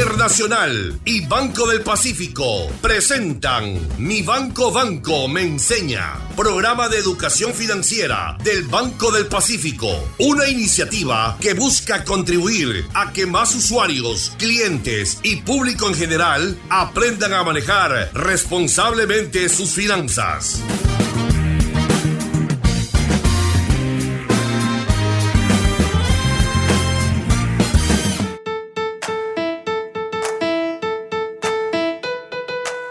Internacional y Banco del Pacífico presentan Mi Banco me enseña, programa de educación financiera del Banco del Pacífico, una iniciativa que busca contribuir a que más usuarios, clientes y público en general aprendan a manejar responsablemente sus finanzas.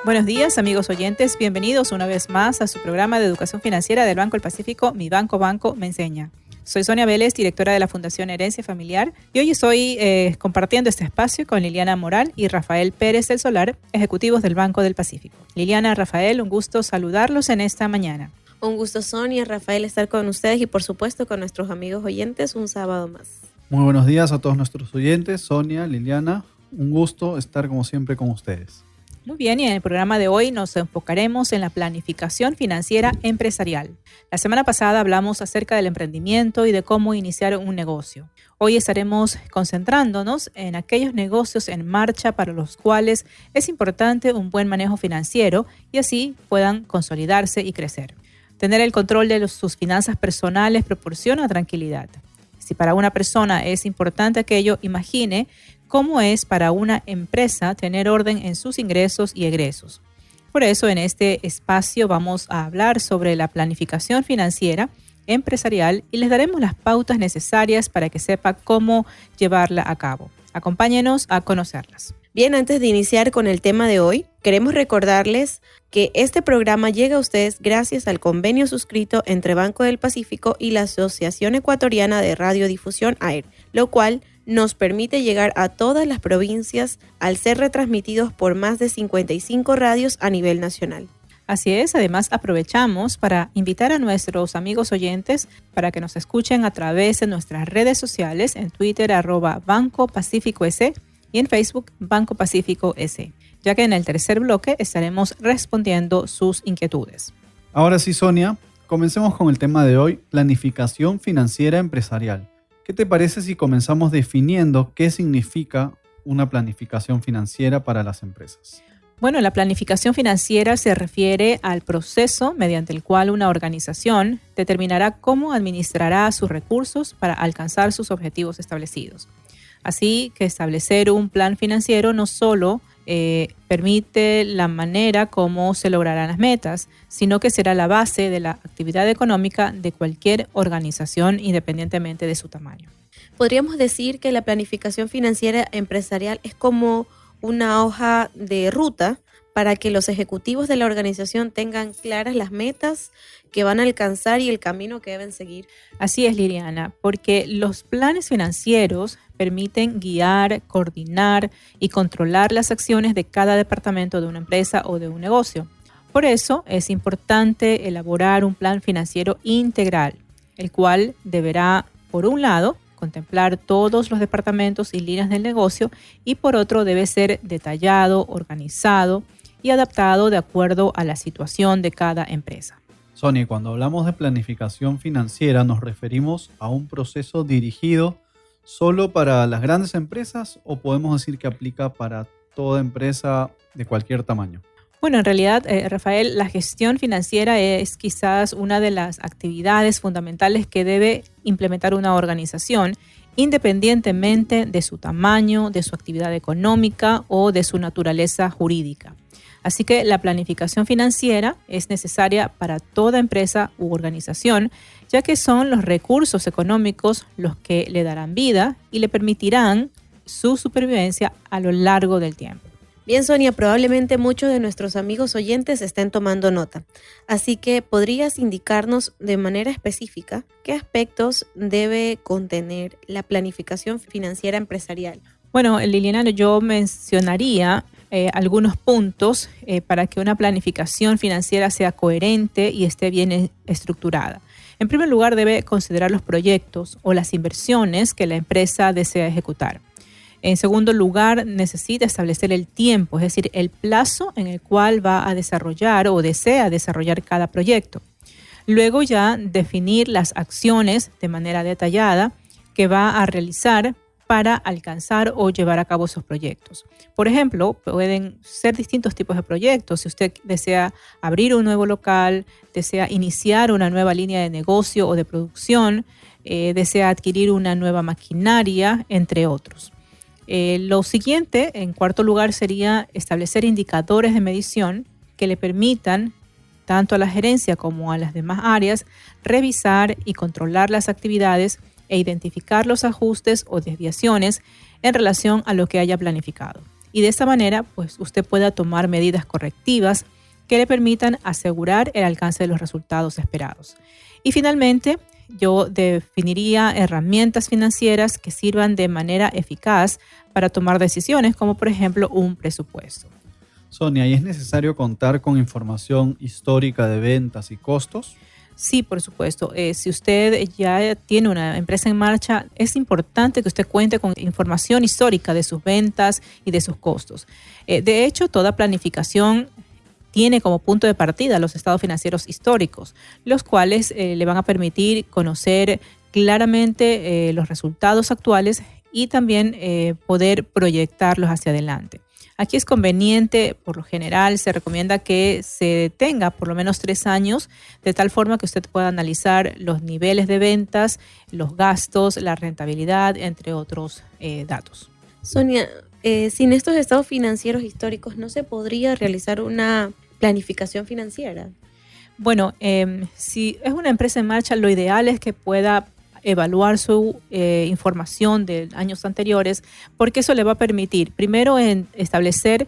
Buenos días, amigos oyentes. Bienvenidos una vez más a su programa de educación financiera del Banco del Pacífico, Mi Banco me enseña. Soy Sonia Vélez, directora de la Fundación Herencia Familiar, y hoy estoy compartiendo este espacio con Liliana Moral y Rafael Pérez del Solar, ejecutivos del Banco del Pacífico. Liliana, Rafael, un gusto saludarlos en esta mañana. Un gusto, Sonia, Rafael, estar con ustedes y por supuesto con nuestros amigos oyentes un sábado más. Muy buenos días a todos nuestros oyentes, Sonia, Liliana, un gusto estar como siempre con ustedes. Muy bien, y en el programa de hoy nos enfocaremos en la planificación financiera empresarial. La semana pasada hablamos acerca del emprendimiento y de cómo iniciar un negocio. Hoy estaremos concentrándonos en aquellos negocios en marcha para los cuales es importante un buen manejo financiero y así puedan consolidarse y crecer. Tener el control de sus finanzas personales proporciona tranquilidad. Si para una persona es importante aquello, imagine cómo es para una empresa tener orden en sus ingresos y egresos. Por eso, en este espacio vamos a hablar sobre la planificación financiera empresarial y les daremos las pautas necesarias para que sepa cómo llevarla a cabo. Acompáñenos a conocerlas. Bien, antes de iniciar con el tema de hoy, queremos recordarles que este programa llega a ustedes gracias al convenio suscrito entre Banco del Pacífico y la Asociación Ecuatoriana de Radiodifusión AER, lo cual nos permite llegar a todas las provincias al ser retransmitidos por más de 55 radios a nivel nacional. Así es, además aprovechamos para invitar a nuestros amigos oyentes para que nos escuchen a través de nuestras redes sociales, en Twitter @Banco Pacífico S y en Facebook Banco Pacífico S, ya que en el tercer bloque estaremos respondiendo sus inquietudes. Ahora sí, Sonia, comencemos con el tema de hoy, planificación financiera empresarial. ¿Qué te parece si comenzamos definiendo qué significa una planificación financiera para las empresas? Bueno, la planificación financiera se refiere al proceso mediante el cual una organización determinará cómo administrará sus recursos para alcanzar sus objetivos establecidos. Así que establecer un plan financiero no solo permite la manera como se lograrán las metas, sino que será la base de la actividad económica de cualquier organización independientemente de su tamaño. Podríamos decir que la planificación financiera empresarial es como una hoja de ruta para que los ejecutivos de la organización tengan claras las metas que van a alcanzar y el camino que deben seguir. Así es, Liliana, porque los planes financieros permiten guiar, coordinar y controlar las acciones de cada departamento de una empresa o de un negocio. Por eso es importante elaborar un plan financiero integral, el cual deberá, por un lado, contemplar todos los departamentos y líneas del negocio y por otro debe ser detallado, organizado y adaptado de acuerdo a la situación de cada empresa. Sonia, cuando hablamos de planificación financiera nos referimos a un proceso dirigido solo para las grandes empresas o podemos decir que aplica para toda empresa de cualquier tamaño. Bueno, en realidad, Rafael, la gestión financiera es quizás una de las actividades fundamentales que debe implementar una organización, independientemente de su tamaño, de su actividad económica o de su naturaleza jurídica. Así que la planificación financiera es necesaria para toda empresa u organización, ya que son los recursos económicos los que le darán vida y le permitirán su supervivencia a lo largo del tiempo. Bien, Sonia, probablemente muchos de nuestros amigos oyentes estén tomando nota. Así que, ¿podrías indicarnos de manera específica qué aspectos debe contener la planificación financiera empresarial? Bueno, Liliana, yo mencionaría algunos puntos para que una planificación financiera sea coherente y esté bien estructurada. En primer lugar, debe considerar los proyectos o las inversiones que la empresa desea ejecutar. En segundo lugar, necesita establecer el tiempo, es decir, el plazo en el cual va a desarrollar o desea desarrollar cada proyecto. Luego ya definir las acciones de manera detallada que va a realizar para alcanzar o llevar a cabo esos proyectos. Por ejemplo, pueden ser distintos tipos de proyectos. Si usted desea abrir un nuevo local, desea iniciar una nueva línea de negocio o de producción, desea adquirir una nueva maquinaria, entre otros. Lo siguiente, en cuarto lugar, sería establecer indicadores de medición que le permitan tanto a la gerencia como a las demás áreas revisar y controlar las actividades e identificar los ajustes o desviaciones en relación a lo que haya planificado. Y de esta manera, pues usted pueda tomar medidas correctivas que le permitan asegurar el alcance de los resultados esperados. Y finalmente, yo definiría herramientas financieras que sirvan de manera eficaz para tomar decisiones, como por ejemplo un presupuesto. Sonia, ¿y es necesario contar con información histórica de ventas y costos? Sí, por supuesto. Si usted ya tiene una empresa en marcha, es importante que usted cuente con información histórica de sus ventas y de sus costos. De hecho, toda planificación tiene como punto de partida los estados financieros históricos, los cuales le van a permitir conocer claramente los resultados actuales y también poder proyectarlos hacia adelante. Aquí es conveniente, por lo general, se recomienda que se tenga por lo menos 3 años, de tal forma que usted pueda analizar los niveles de ventas, los gastos, la rentabilidad, entre otros datos. Sonia, sin estos estados financieros históricos, ¿no se podría realizar una planificación financiera? Bueno, si es una empresa en marcha, lo ideal es que pueda evaluar su información de años anteriores, porque eso le va a permitir, primero, establecer,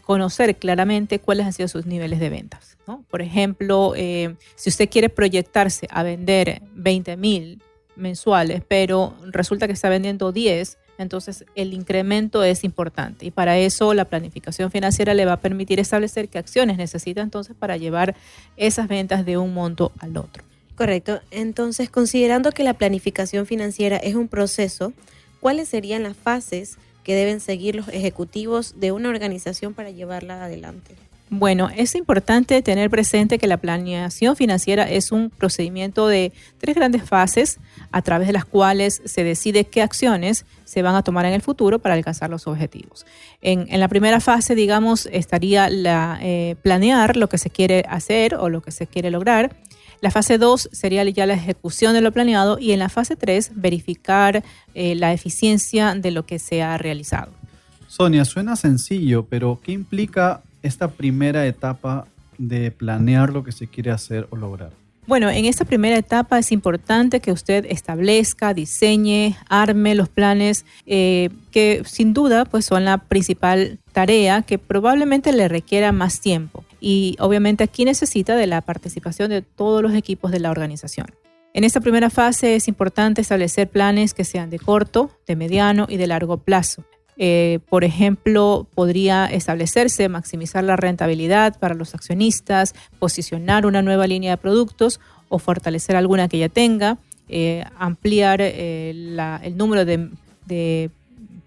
conocer claramente cuáles han sido sus niveles de ventas, ¿no? Por ejemplo, si usted quiere proyectarse a vender 20,000 mensuales, pero resulta que está vendiendo 10, entonces el incremento es importante, y para eso la planificación financiera le va a permitir establecer qué acciones necesita entonces para llevar esas ventas de un monto al otro. Correcto. Entonces, considerando que la planificación financiera es un proceso, ¿cuáles serían las fases que deben seguir los ejecutivos de una organización para llevarla adelante? Bueno, es importante tener presente que la planeación financiera es un procedimiento de 3 grandes fases a través de las cuales se decide qué acciones se van a tomar en el futuro para alcanzar los objetivos. En la primera fase, digamos, estaría planear lo que se quiere hacer o lo que se quiere lograr. La fase 2 sería ya la ejecución de lo planeado, y en la fase 3 verificar la eficiencia de lo que se ha realizado. Sonia, suena sencillo, pero ¿qué implica esta primera etapa de planear lo que se quiere hacer o lograr? Bueno, en esta primera etapa es importante que usted establezca, diseñe, arme los planes que sin duda pues son la principal tarea que probablemente le requiera más tiempo. Y obviamente aquí necesita de la participación de todos los equipos de la organización. En esta primera fase es importante establecer planes que sean de corto, de mediano y de largo plazo. Por ejemplo, podría establecerse maximizar la rentabilidad para los accionistas, posicionar una nueva línea de productos o fortalecer alguna que ya tenga, ampliar el número de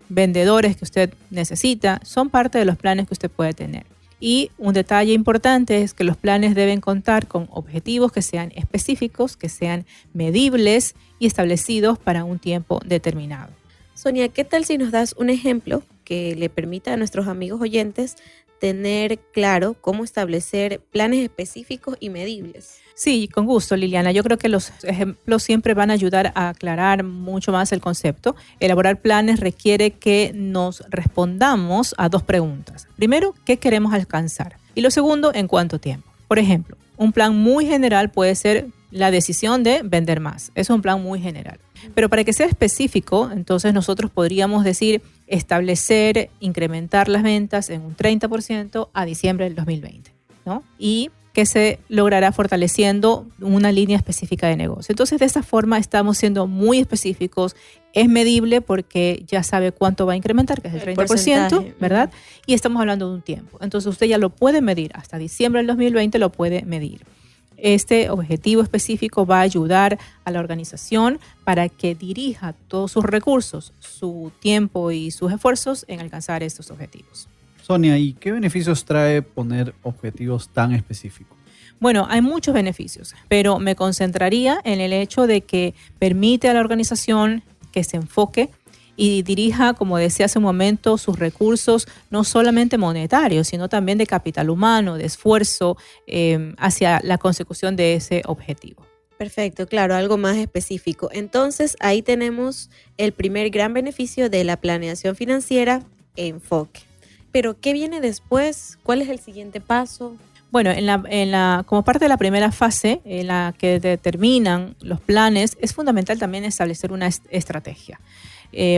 vendedores que usted necesita. Son parte de los planes que usted puede tener. Y un detalle importante es que los planes deben contar con objetivos que sean específicos, que sean medibles y establecidos para un tiempo determinado. Sonia, ¿qué tal si nos das un ejemplo que le permita a nuestros amigos oyentes tener claro cómo establecer planes específicos y medibles? Sí, con gusto, Liliana. Yo creo que los ejemplos siempre van a ayudar a aclarar mucho más el concepto. Elaborar planes requiere que nos respondamos a 2 preguntas. Primero, ¿qué queremos alcanzar? Y lo segundo, ¿en cuánto tiempo? Por ejemplo, un plan muy general puede ser la decisión de vender más. Es un plan muy general. Pero para que sea específico, entonces nosotros podríamos decir establecer, incrementar las ventas en un 30% a diciembre del 2020, ¿no? Y que se logrará fortaleciendo una línea específica de negocio. Entonces, de esa forma estamos siendo muy específicos. Es medible porque ya sabe cuánto va a incrementar, que es el 30%, ¿verdad? Y estamos hablando de un tiempo. Entonces, usted ya lo puede medir. Hasta diciembre del 2020 lo puede medir. Este objetivo específico va a ayudar a la organización para que dirija todos sus recursos, su tiempo y sus esfuerzos en alcanzar estos objetivos. Sonia, ¿y qué beneficios trae poner objetivos tan específicos? Bueno, hay muchos beneficios, pero me concentraría en el hecho de que permite a la organización que se enfoque y dirija, como decía hace un momento, sus recursos no solamente monetarios, sino también de capital humano, de esfuerzo hacia la consecución de ese objetivo. Perfecto, claro, algo más específico. Entonces, ahí tenemos el primer gran beneficio de la planeación financiera, enfoque. Pero, ¿qué viene después? ¿Cuál es el siguiente paso? Bueno, como parte de la primera fase, en la que determinan los planes, es fundamental también establecer una estrategia.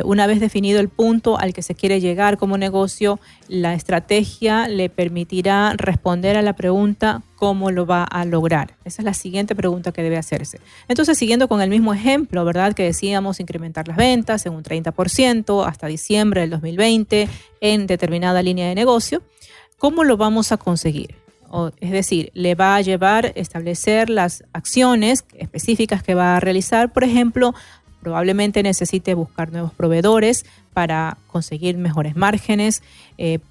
Una vez definido el punto al que se quiere llegar como negocio, la estrategia le permitirá responder a la pregunta ¿cómo lo va a lograr? Esa es la siguiente pregunta que debe hacerse. Entonces, siguiendo con el mismo ejemplo, ¿verdad? Que decíamos incrementar las ventas en un 30% hasta diciembre del 2020 en determinada línea de negocio, ¿cómo lo vamos a conseguir? Es decir, le va a llevar a establecer las acciones específicas que va a realizar. Por ejemplo, probablemente necesite buscar nuevos proveedores para conseguir mejores márgenes.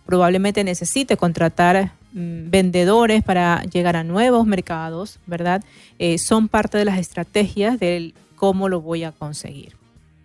Probablemente necesite contratar vendedores para llegar a nuevos mercados, ¿verdad? Son parte de las estrategias del cómo lo voy a conseguir.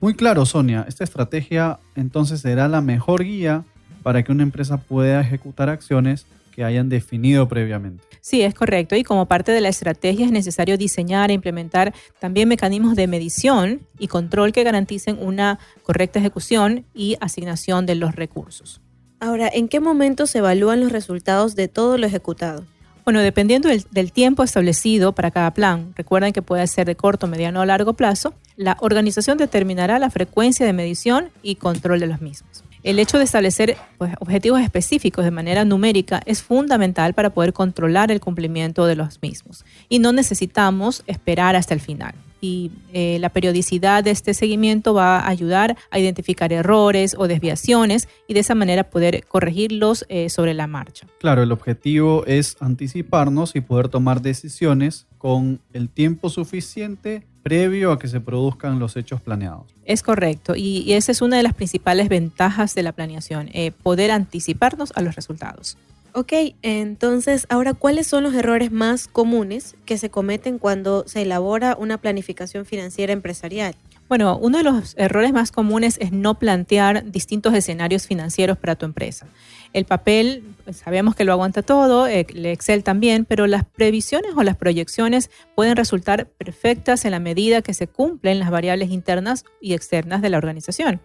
Muy claro, Sonia. Esta estrategia entonces será la mejor guía para que una empresa pueda ejecutar acciones que hayan definido previamente. Sí, es correcto. Y como parte de la estrategia es necesario diseñar e implementar también mecanismos de medición y control que garanticen una correcta ejecución y asignación de los recursos. Ahora, ¿en qué momento se evalúan los resultados de todo lo ejecutado? Bueno, dependiendo del tiempo establecido para cada plan, recuerden que puede ser de corto, mediano o largo plazo, la organización determinará la frecuencia de medición y control de los mismos. El hecho de establecer objetivos específicos de manera numérica es fundamental para poder controlar el cumplimiento de los mismos y no necesitamos esperar hasta el final. Y la periodicidad de este seguimiento va a ayudar a identificar errores o desviaciones y de esa manera poder corregirlos sobre la marcha. Claro, el objetivo es anticiparnos y poder tomar decisiones con el tiempo suficiente previo a que se produzcan los hechos planeados. Es correcto, y esa es una de las principales ventajas de la planeación, poder anticiparnos a los resultados. Ok, entonces ahora, ¿cuáles son los errores más comunes que se cometen cuando se elabora una planificación financiera empresarial? Bueno, uno de los errores más comunes es no plantear distintos escenarios financieros para tu empresa. El papel, pues, sabemos que lo aguanta todo, el Excel también, pero las previsiones o las proyecciones pueden resultar perfectas en la medida que se cumplen las variables internas y externas de la organización.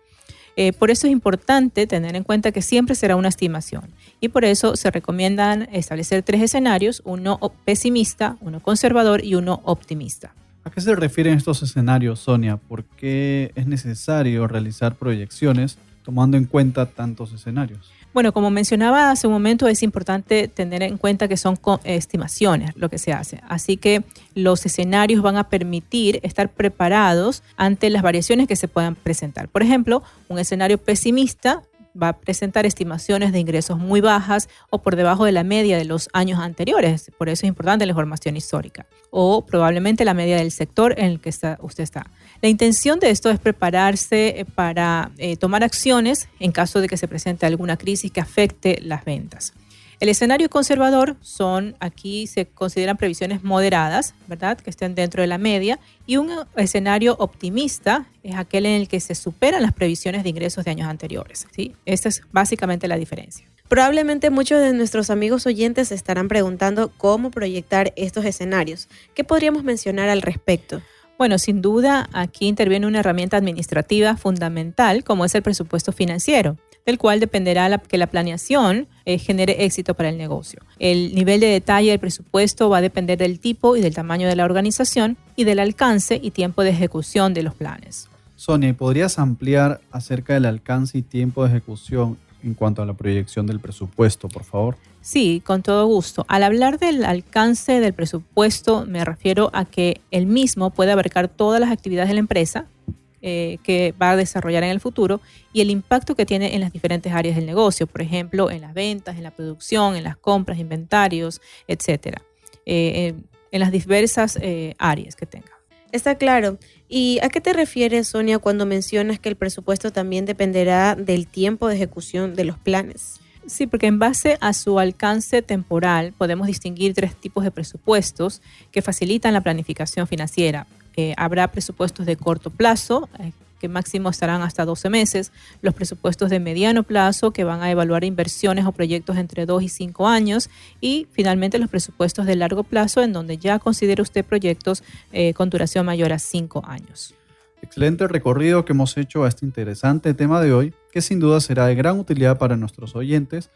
Por eso es importante tener en cuenta que siempre será una estimación y por eso se recomiendan establecer 3 escenarios, uno pesimista, uno conservador y uno optimista. ¿A qué se refieren estos escenarios, Sonia? ¿Por qué es necesario realizar proyecciones tomando en cuenta tantos escenarios? Bueno, como mencionaba hace un momento, es importante tener en cuenta que son estimaciones lo que se hace. Así que los escenarios van a permitir estar preparados ante las variaciones que se puedan presentar. Por ejemplo, un escenario pesimista va a presentar estimaciones de ingresos muy bajas o por debajo de la media de los años anteriores. Por eso es importante la información histórica. O probablemente la media del sector en el que usted está. La intención de esto es prepararse para tomar acciones en caso de que se presente alguna crisis que afecte las ventas. El escenario conservador aquí se consideran previsiones moderadas, ¿verdad? Que estén dentro de la media. Y un escenario optimista es aquel en el que se superan las previsiones de ingresos de años anteriores, ¿sí? Esta es básicamente la diferencia. Probablemente muchos de nuestros amigos oyentes se estarán preguntando cómo proyectar estos escenarios. ¿Qué podríamos mencionar al respecto? Bueno, sin duda aquí interviene una herramienta administrativa fundamental como es el presupuesto financiero, del cual dependerá que la planeación genere éxito para el negocio. El nivel de detalle del presupuesto va a depender del tipo y del tamaño de la organización y del alcance y tiempo de ejecución de los planes. Sonia, ¿podrías ampliar acerca del alcance y tiempo de ejecución en cuanto a la proyección del presupuesto, por favor? Sí, con todo gusto. Al hablar del alcance del presupuesto, me refiero a que el mismo puede abarcar todas las actividades de la empresa que va a desarrollar en el futuro y el impacto que tiene en las diferentes áreas del negocio, por ejemplo, en las ventas, en la producción, en las compras, inventarios, etcétera, en las diversas áreas que tenga. Está claro. ¿Y a qué te refieres, Sonia, cuando mencionas que el presupuesto también dependerá del tiempo de ejecución de los planes? Sí, porque en base a su alcance temporal podemos distinguir 3 tipos de presupuestos que facilitan la planificación financiera. Habrá presupuestos de corto plazo, que máximo estarán hasta 12 meses, los presupuestos de mediano plazo, que van a evaluar inversiones o proyectos entre 2 y 5 años, y finalmente los presupuestos de largo plazo, en donde ya considera usted proyectos con duración mayor a 5 años. Excelente recorrido que hemos hecho a este interesante tema de hoy, que sin duda será de gran utilidad para nuestros oyentes,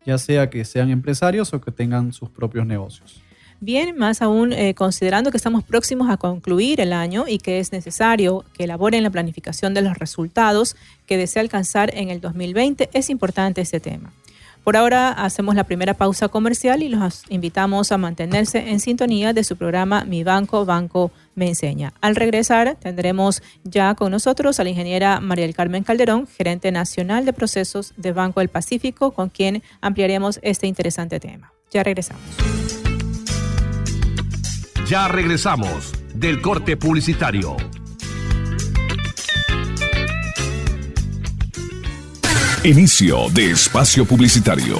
ya sea que sean empresarios o que tengan sus propios negocios. Bien, más aún considerando que estamos próximos a concluir el año y que es necesario que elaboren la planificación de los resultados que desea alcanzar en el 2020, es importante este tema. Por ahora hacemos la primera pausa comercial y los invitamos a mantenerse en sintonía de su programa Mi Banco, Banco Me Enseña. Al regresar tendremos ya con nosotros a la ingeniera María del Carmen Calderón, gerente nacional de procesos de Banco del Pacífico, con quien ampliaremos este interesante tema. Ya regresamos. Ya regresamos del corte publicitario. Inicio de espacio publicitario.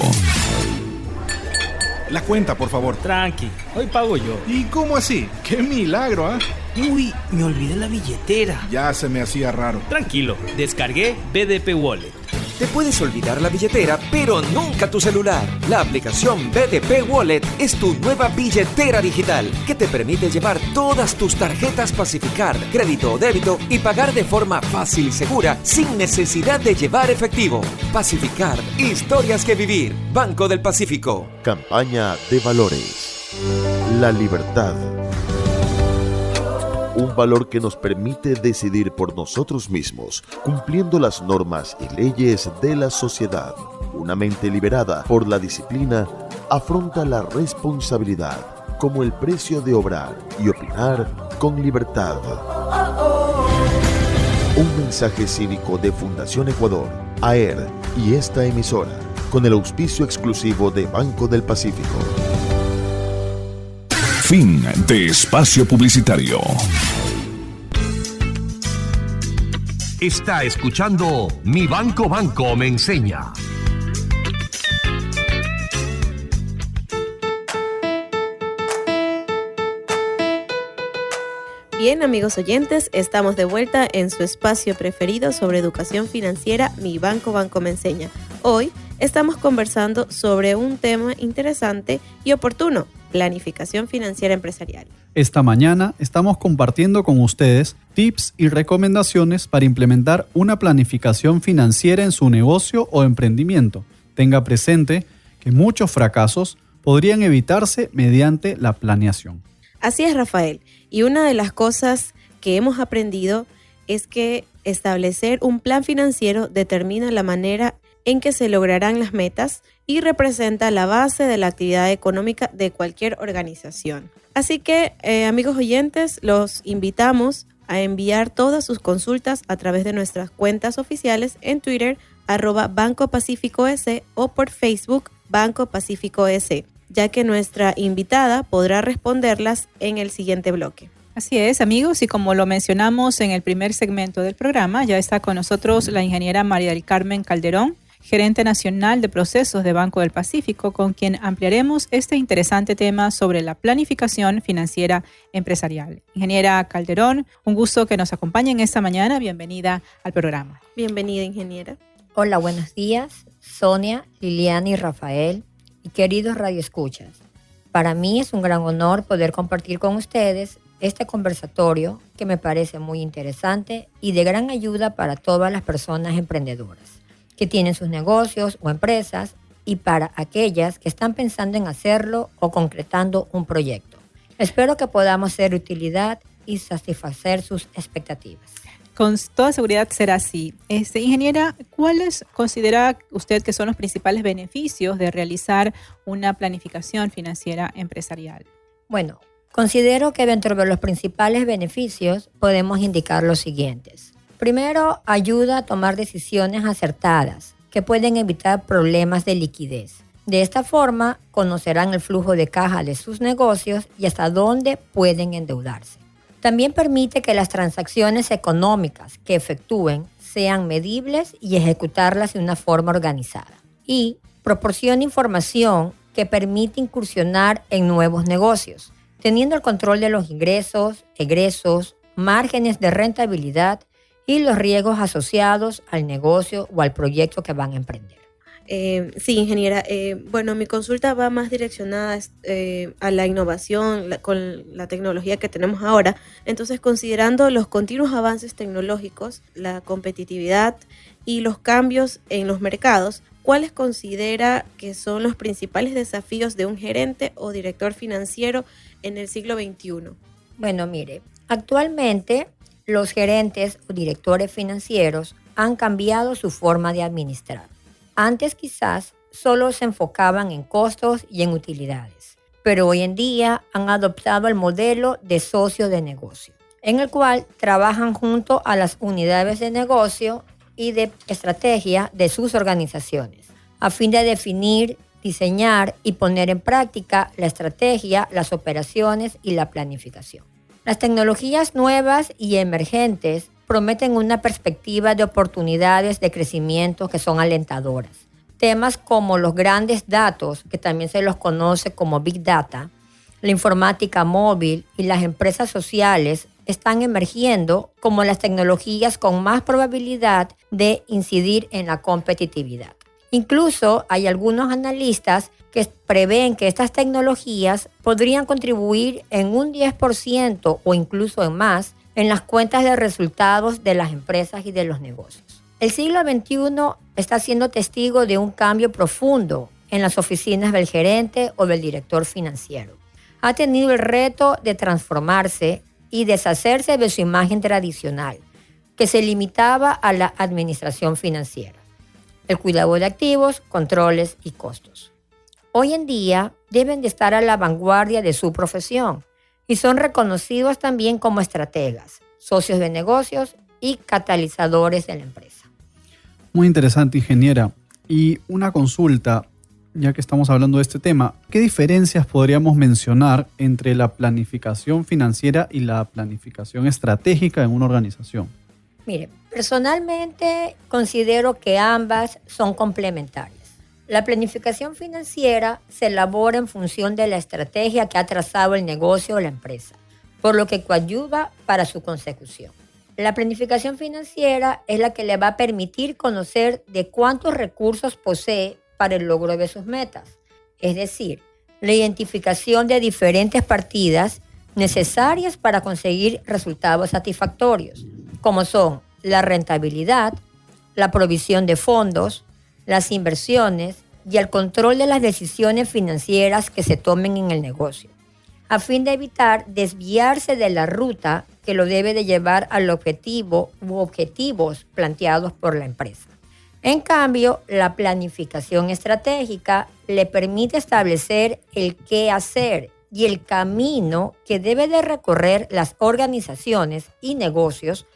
La cuenta, por favor. Tranqui, hoy pago yo. ¿Y cómo así? ¡Qué milagro, ah! Uy, me olvidé la billetera. Ya se me hacía raro. Tranquilo, descargué BDP Wallet. Te puedes olvidar la billetera, pero nunca tu celular. La aplicación BDP Wallet es tu nueva billetera digital que te permite llevar todas tus tarjetas Pacificard, crédito o débito y pagar de forma fácil y segura sin necesidad de llevar efectivo. Pacificard, historias que vivir. Banco del Pacífico. Campaña de valores. La libertad. Un valor que nos permite decidir por nosotros mismos, cumpliendo las normas y leyes de la sociedad. Una mente liberada por la disciplina afronta la responsabilidad como el precio de obrar y opinar con libertad. Un mensaje cívico de Fundación Ecuador, AER y esta emisora, con el auspicio exclusivo de Banco del Pacífico. Fin de espacio publicitario. Está escuchando Mi Banco, Banco Me Enseña. Bien, amigos oyentes, estamos de vuelta en su espacio preferido sobre educación financiera, Mi Banco, Banco Me Enseña. Hoy estamos conversando sobre un tema interesante y oportuno: planificación financiera empresarial. Esta mañana estamos compartiendo con ustedes tips y recomendaciones para implementar una planificación financiera en su negocio o emprendimiento. Tenga presente que muchos fracasos podrían evitarse mediante la planeación. Así es, Rafael. Y una de las cosas que hemos aprendido es que establecer un plan financiero determina la manera en que se lograrán las metas y representa la base de la actividad económica de cualquier organización. Así que, amigos oyentes, los invitamos a enviar todas sus consultas a través de nuestras cuentas oficiales en Twitter, @Banco Pacífico S, o por Facebook, Banco Pacífico S, ya que nuestra invitada podrá responderlas en el siguiente bloque. Así es, amigos, y como lo mencionamos en el primer segmento del programa, ya está con nosotros la ingeniera María del Carmen Calderón, gerente nacional de procesos de Banco del Pacífico, con quien ampliaremos este interesante tema sobre la planificación financiera empresarial. Ingeniera Calderón, un gusto que nos acompañe en esta mañana. Bienvenida al programa. Bienvenida, ingeniera. Hola, buenos días, Sonia, Liliana y Rafael, y queridos radioescuchas. Para mí es un gran honor poder compartir con ustedes este conversatorio que me parece muy interesante y de gran ayuda para todas las personas emprendedoras que tienen sus negocios o empresas, y para aquellas que están pensando en hacerlo o concretando un proyecto. Espero que podamos ser de utilidad y satisfacer sus expectativas. Con toda seguridad será así. Ingeniera, ¿cuáles considera usted que son los principales beneficios de realizar una planificación financiera empresarial? Bueno, considero que dentro de los principales beneficios podemos indicar los siguientes. Primero, ayuda a tomar decisiones acertadas que pueden evitar problemas de liquidez. De esta forma, conocerán el flujo de caja de sus negocios y hasta dónde pueden endeudarse. También permite que las transacciones económicas que efectúen sean medibles y ejecutarlas de una forma organizada. Y proporciona información que permite incursionar en nuevos negocios, teniendo el control de los ingresos, egresos, márgenes de rentabilidad y los riesgos asociados al negocio o al proyecto que van a emprender. Sí, ingeniera. Bueno, mi consulta va más direccionada a la innovación con la tecnología que tenemos ahora. Entonces, considerando los continuos avances tecnológicos, la competitividad y los cambios en los mercados, ¿cuáles considera que son los principales desafíos de un gerente o director financiero en el siglo XXI? Bueno, mire, actualmente los gerentes o directores financieros han cambiado su forma de administrar. Antes quizás solo se enfocaban en costos y en utilidades, pero hoy en día han adoptado el modelo de socio de negocio, en el cual trabajan junto a las unidades de negocio y de estrategia de sus organizaciones, a fin de definir, diseñar y poner en práctica la estrategia, las operaciones y la planificación. Las tecnologías nuevas y emergentes prometen una perspectiva de oportunidades de crecimiento que son alentadoras. Temas como los grandes datos, que también se los conoce como Big Data, la informática móvil y las empresas sociales están emergiendo como las tecnologías con más probabilidad de incidir en la competitividad. Incluso hay algunos analistas que prevén que estas tecnologías podrían contribuir en un 10% o incluso en más en las cuentas de resultados de las empresas y de los negocios. El siglo XXI está siendo testigo de un cambio profundo en las oficinas del gerente o del director financiero. Ha tenido el reto de transformarse y deshacerse de su imagen tradicional, que se limitaba a la administración financiera, el cuidado de activos, controles y costos. Hoy en día deben de estar a la vanguardia de su profesión y son reconocidos también como estrategas, socios de negocios y catalizadores de la empresa. Muy interesante, ingeniera. Y una consulta, ya que estamos hablando de este tema, ¿qué diferencias podríamos mencionar entre la planificación financiera y la planificación estratégica en una organización? Mire, personalmente considero que ambas son complementarias. La planificación financiera se elabora en función de la estrategia que ha trazado el negocio o la empresa, por lo que coadyuva para su consecución. La planificación financiera es la que le va a permitir conocer de cuántos recursos posee para el logro de sus metas, es decir, la identificación de diferentes partidas necesarias para conseguir resultados satisfactorios, como son la rentabilidad, la provisión de fondos, las inversiones y el control de las decisiones financieras que se tomen en el negocio, a fin de evitar desviarse de la ruta que lo debe de llevar al objetivo u objetivos planteados por la empresa. En cambio, la planificación estratégica le permite establecer el qué hacer y el camino que debe de recorrer las organizaciones y negocios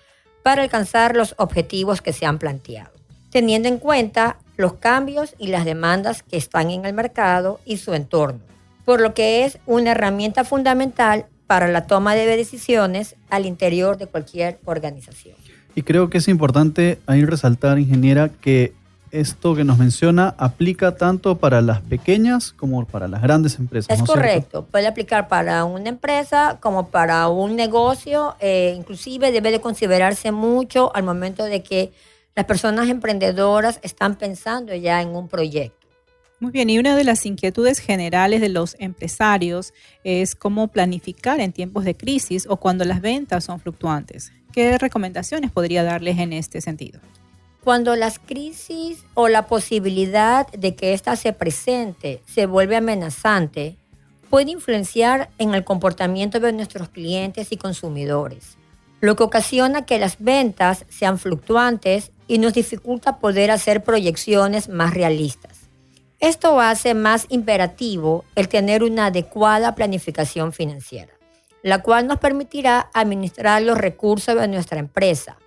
para alcanzar los objetivos que se han planteado, teniendo en cuenta los cambios y las demandas que están en el mercado y su entorno, por lo que es una herramienta fundamental para la toma de decisiones al interior de cualquier organización. Y creo que es importante ahí resaltar, ingeniera, que esto que nos menciona aplica tanto para las pequeñas como para las grandes empresas. Es ¿no correcto, cierto? puede aplicar para una empresa como para un negocio, inclusive debe de considerarse mucho al momento de que las personas emprendedoras están pensando ya en un proyecto. Muy bien, y una de las inquietudes generales de los empresarios es cómo planificar en tiempos de crisis o cuando las ventas son fluctuantes. ¿Qué recomendaciones podría darles en este sentido? Cuando las crisis o la posibilidad de que ésta se presente se vuelve amenazante, puede influenciar en el comportamiento de nuestros clientes y consumidores, lo que ocasiona que las ventas sean fluctuantes y nos dificulta poder hacer proyecciones más realistas. Esto hace más imperativo el tener una adecuada planificación financiera, la cual nos permitirá administrar los recursos de nuestra empresa.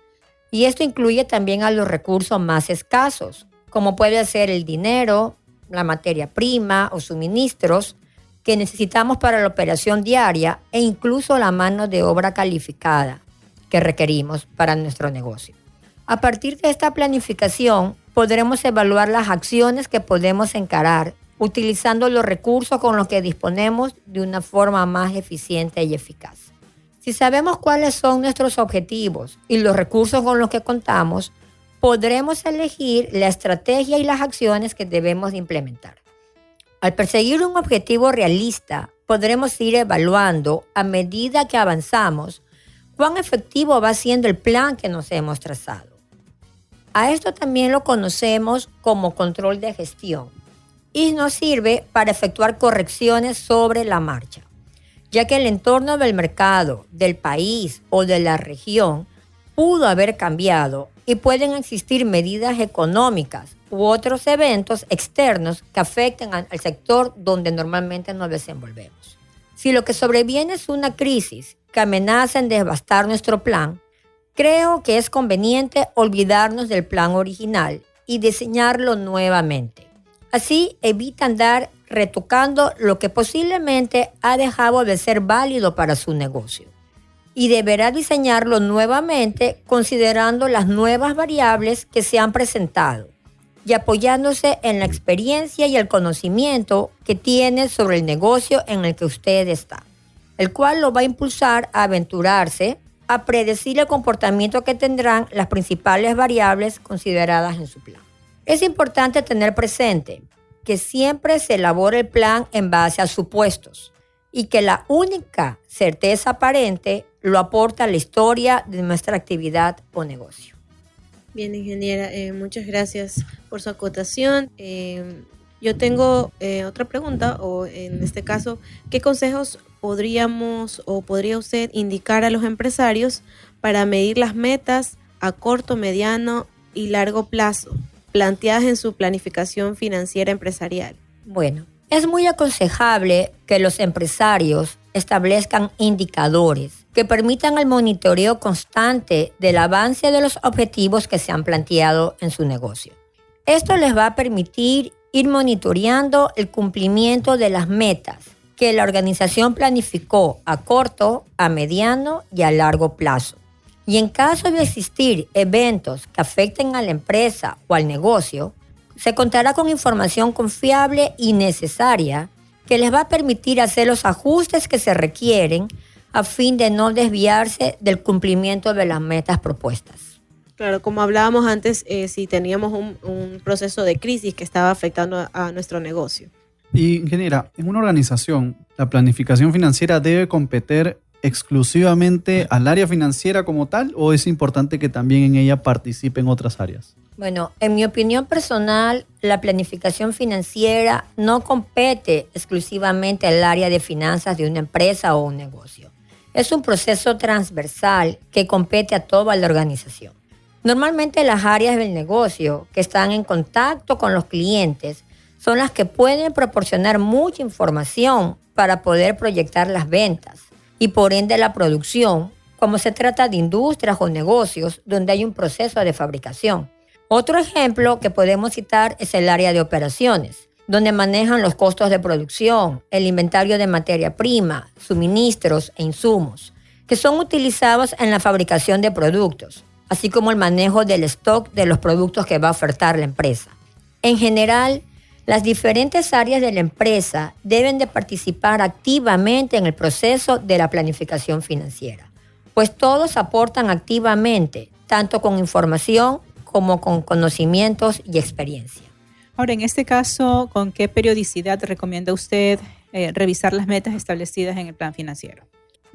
Y esto incluye también a los recursos más escasos, como puede ser el dinero, la materia prima o suministros que necesitamos para la operación diaria e incluso la mano de obra calificada que requerimos para nuestro negocio. A partir de esta planificación, podremos evaluar las acciones que podemos encarar utilizando los recursos con los que disponemos de una forma más eficiente y eficaz. Si sabemos cuáles son nuestros objetivos y los recursos con los que contamos, podremos elegir la estrategia y las acciones que debemos de implementar. Al perseguir un objetivo realista, podremos ir evaluando a medida que avanzamos cuán efectivo va siendo el plan que nos hemos trazado. A esto también lo conocemos como control de gestión y nos sirve para efectuar correcciones sobre la marcha, ya que el entorno del mercado, del país o de la región pudo haber cambiado y pueden existir medidas económicas u otros eventos externos que afecten al sector donde normalmente nos desenvolvemos. Si lo que sobreviene es una crisis que amenaza en devastar nuestro plan, creo que es conveniente olvidarnos del plan original y diseñarlo nuevamente. Así evita andar retocando lo que posiblemente ha dejado de ser válido para su negocio. Y deberá diseñarlo nuevamente considerando las nuevas variables que se han presentado y apoyándose en la experiencia y el conocimiento que tiene sobre el negocio en el que usted está, el cual lo va a impulsar a aventurarse a predecir el comportamiento que tendrán las principales variables consideradas en su plan. Es importante tener presente que siempre se elabora el plan en base a supuestos y que la única certeza aparente lo aporta la historia de nuestra actividad o negocio. Bien, ingeniera, muchas gracias por su acotación. Yo tengo otra pregunta, o en este caso, ¿qué consejos podría usted indicar a los empresarios para medir las metas a corto, mediano y largo plazo planteadas en su planificación financiera empresarial? Bueno, es muy aconsejable que los empresarios establezcan indicadores que permitan el monitoreo constante del avance de los objetivos que se han planteado en su negocio. Esto les va a permitir ir monitoreando el cumplimiento de las metas que la organización planificó a corto, a mediano y a largo plazo. Y en caso de existir eventos que afecten a la empresa o al negocio, se contará con información confiable y necesaria que les va a permitir hacer los ajustes que se requieren a fin de no desviarse del cumplimiento de las metas propuestas. Claro, como hablábamos antes, si teníamos un proceso de crisis que estaba afectando a nuestro negocio. Y, ingeniera, en una organización, ¿la planificación financiera debe competir exclusivamente al área financiera como tal o es importante que también en ella participen otras áreas? Bueno, en mi opinión personal, la planificación financiera no compete exclusivamente al área de finanzas de una empresa o un negocio. Es un proceso transversal que compete a toda la organización. Normalmente las áreas del negocio que están en contacto con los clientes son las que pueden proporcionar mucha información para poder proyectar las ventas y por ende la producción, como se trata de industrias o negocios donde hay un proceso de fabricación. Otro ejemplo que podemos citar es el área de operaciones, donde manejan los costos de producción, el inventario de materia prima, suministros e insumos, que son utilizados en la fabricación de productos, así como el manejo del stock de los productos que va a ofertar la empresa. En general, las diferentes áreas de la empresa deben de participar activamente en el proceso de la planificación financiera, pues todos aportan activamente, tanto con información como con conocimientos y experiencia. Ahora, en este caso, ¿con qué periodicidad recomienda usted revisar las metas establecidas en el plan financiero?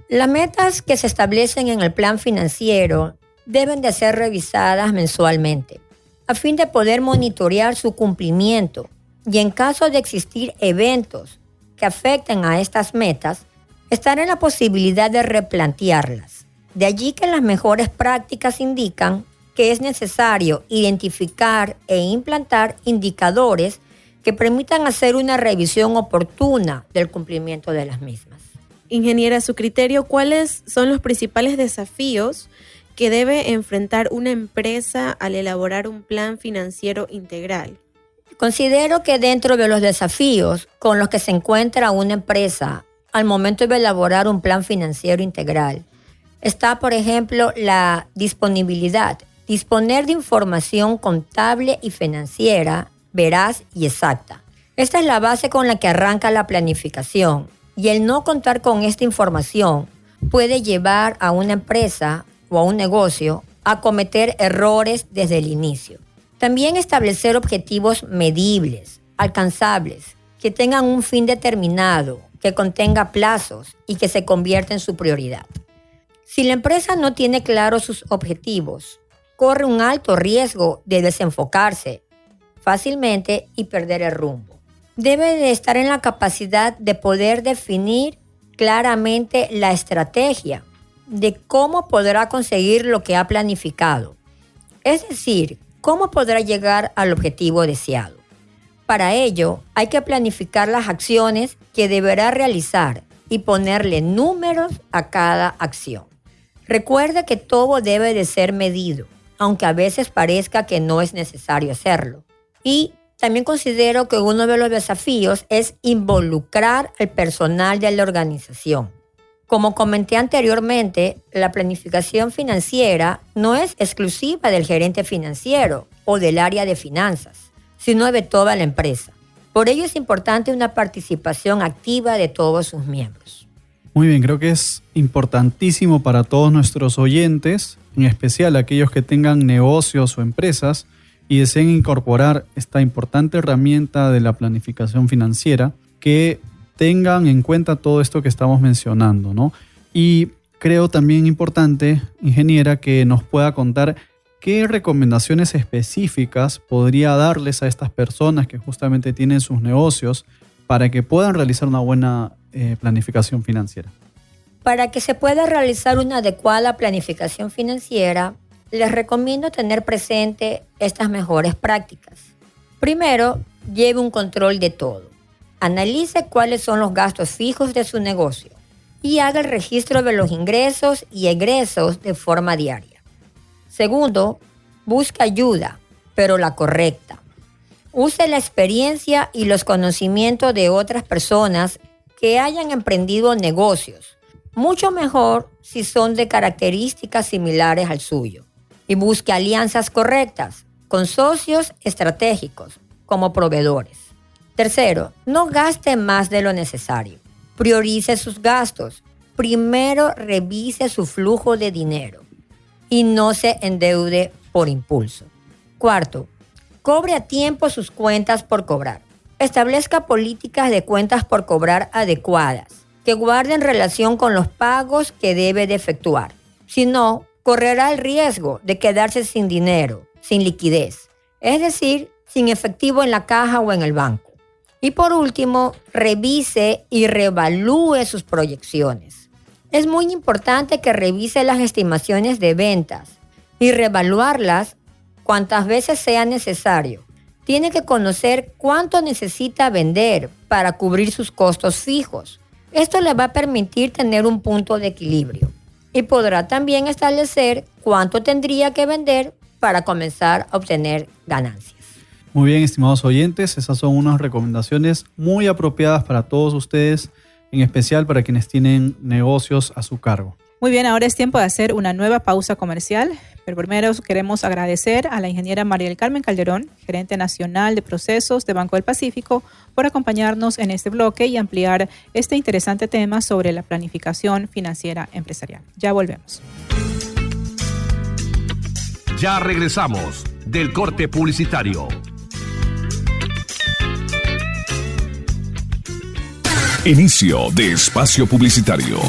Las metas que se establecen en el plan financiero deben de ser revisadas mensualmente, a fin de poder monitorear su cumplimiento y en caso de existir eventos que afecten a estas metas, estar en la posibilidad de replantearlas. De allí que las mejores prácticas indican que es necesario identificar e implantar indicadores que permitan hacer una revisión oportuna del cumplimiento de las mismas. Ingeniera, a su criterio, ¿cuáles son los principales desafíos que debe enfrentar una empresa al elaborar un plan financiero integral? Considero que dentro de los desafíos con los que se encuentra una empresa al momento de elaborar un plan financiero integral está, por ejemplo, la disponibilidad. Disponer de información contable y financiera veraz y exacta. Esta es la base con la que arranca la planificación y el no contar con esta información puede llevar a una empresa o a un negocio a cometer errores desde el inicio. También establecer objetivos medibles, alcanzables, que tengan un fin determinado, que contenga plazos y que se convierta en su prioridad. Si la empresa no tiene claros sus objetivos, corre un alto riesgo de desenfocarse fácilmente y perder el rumbo. Debe de estar en la capacidad de poder definir claramente la estrategia de cómo podrá conseguir lo que ha planificado. Es decir, cómo podrá llegar al objetivo deseado. Para ello, hay que planificar las acciones que deberá realizar y ponerle números a cada acción. Recuerde que todo debe de ser medido, aunque a veces parezca que no es necesario hacerlo. Y también considero que uno de los desafíos es involucrar al personal de la organización. Como comenté anteriormente, la planificación financiera no es exclusiva del gerente financiero o del área de finanzas, sino de toda la empresa. Por ello es importante una participación activa de todos sus miembros. Muy bien, creo que es importantísimo para todos nuestros oyentes, en especial aquellos que tengan negocios o empresas y deseen incorporar esta importante herramienta de la planificación financiera, que tengan en cuenta todo esto que estamos mencionando, ¿no? Y creo también importante, ingeniera, que nos pueda contar qué recomendaciones específicas podría darles a estas personas que justamente tienen sus negocios para que puedan realizar una buena planificación financiera. Para que se pueda realizar una adecuada planificación financiera, les recomiendo tener presente estas mejores prácticas. Primero, lleve un control de todo. Analice cuáles son los gastos fijos de su negocio y haga el registro de los ingresos y egresos de forma diaria. Segundo, busque ayuda, pero la correcta. Use la experiencia y los conocimientos de otras personas que hayan emprendido negocios, mucho mejor si son de características similares al suyo. Y busque alianzas correctas con socios estratégicos como proveedores. Tercero, no gaste más de lo necesario. Priorice sus gastos. Primero revise su flujo de dinero y no se endeude por impulso. Cuarto, cobre a tiempo sus cuentas por cobrar. Establezca políticas de cuentas por cobrar adecuadas, que guarden relación con los pagos que debe de efectuar. Si no, correrá el riesgo de quedarse sin dinero, sin liquidez, es decir, sin efectivo en la caja o en el banco. Y por último, revise y reevalúe sus proyecciones. Es muy importante que revise las estimaciones de ventas y reevaluarlas cuantas veces sea necesario. Tiene que conocer cuánto necesita vender para cubrir sus costos fijos. Esto le va a permitir tener un punto de equilibrio y podrá también establecer cuánto tendría que vender para comenzar a obtener ganancias. Muy bien, estimados oyentes, esas son unas recomendaciones muy apropiadas para todos ustedes, en especial para quienes tienen negocios a su cargo. Muy bien, ahora es tiempo de hacer una nueva pausa comercial, pero primero queremos agradecer a la ingeniera María del Carmen Calderón, gerente nacional de procesos de Banco del Pacífico, por acompañarnos en este bloque y ampliar este interesante tema sobre la planificación financiera empresarial. Ya volvemos. Ya regresamos del corte publicitario. Inicio de espacio publicitario.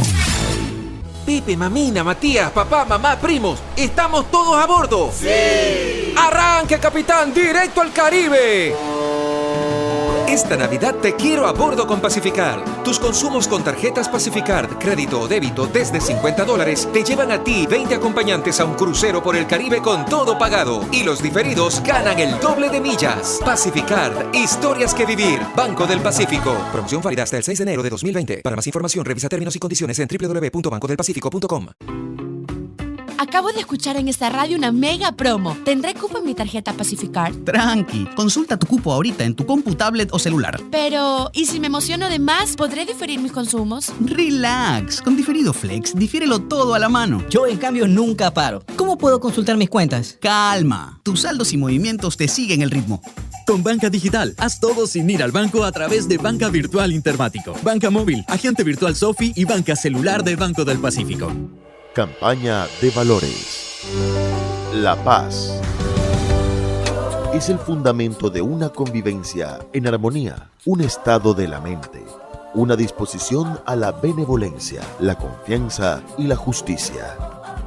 Pipe, mamina, Matías, papá, mamá, primos, ¿estamos todos a bordo? ¡Sí! ¡Arranque, capitán! ¡Directo al Caribe! Esta Navidad te quiero a bordo con Pacificard. Tus consumos con tarjetas Pacificard, crédito o débito desde $50 te llevan a ti y 20 acompañantes a un crucero por el Caribe con todo pagado. Y los diferidos ganan el doble de millas. Pacificard, historias que vivir. Banco del Pacífico. Promoción válida hasta el 6 de enero de 2020. Para más información, revisa términos y condiciones en www.bancodelpacifico.com. Acabo de escuchar en esta radio una mega promo. ¿Tendré cupo en mi tarjeta Pacificard? Tranqui, consulta tu cupo ahorita en tu compu, tablet o celular. Pero, ¿y si me emociono de más, podré diferir mis consumos? Relax, con Diferido Flex, difiérelo todo a la mano. Yo, en cambio, nunca paro. ¿Cómo puedo consultar mis cuentas? Calma, tus saldos y movimientos te siguen el ritmo. Con Banca Digital, haz todo sin ir al banco a través de Banca Virtual Intermático, Banca Móvil, Agente Virtual Sofi y Banca Celular de Banco del Pacífico. Campaña de valores. La paz es el fundamento de una convivencia en armonía, un estado de la mente, una disposición a la benevolencia, la confianza y la justicia.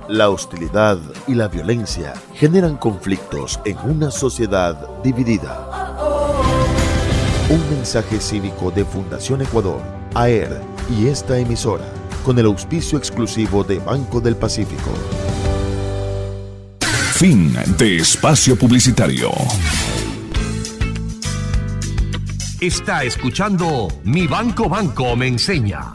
La hostilidad y la violencia generan conflictos en una sociedad dividida. Un mensaje cívico de Fundación Ecuador, AER y esta emisora, con el auspicio exclusivo de Banco del Pacífico. Fin de espacio publicitario. Está escuchando Mi Banco me enseña.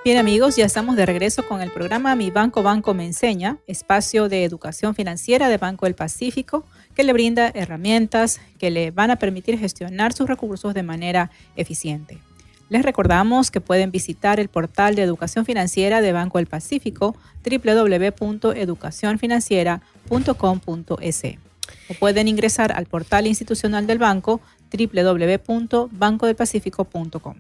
Bien amigos, ya estamos de regreso con el programa Mi Banco me enseña, espacio de educación financiera de Banco del Pacífico que le brinda herramientas que le van a permitir gestionar sus recursos de manera eficiente. Les recordamos que pueden visitar el portal de educación financiera de Banco del Pacífico www.educacionfinanciera.com.es o pueden ingresar al portal institucional del banco www.bancodelpacifico.com.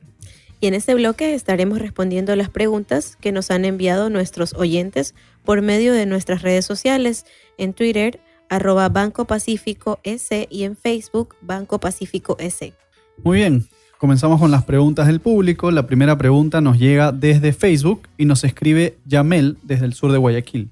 Y en este bloque estaremos respondiendo las preguntas que nos han enviado nuestros oyentes por medio de nuestras redes sociales, en Twitter, @Banco Pacífico S y en Facebook, Banco Pacífico S. Muy bien, comenzamos con las preguntas del público. La primera pregunta nos llega desde Facebook y nos escribe Yamel desde el sur de Guayaquil.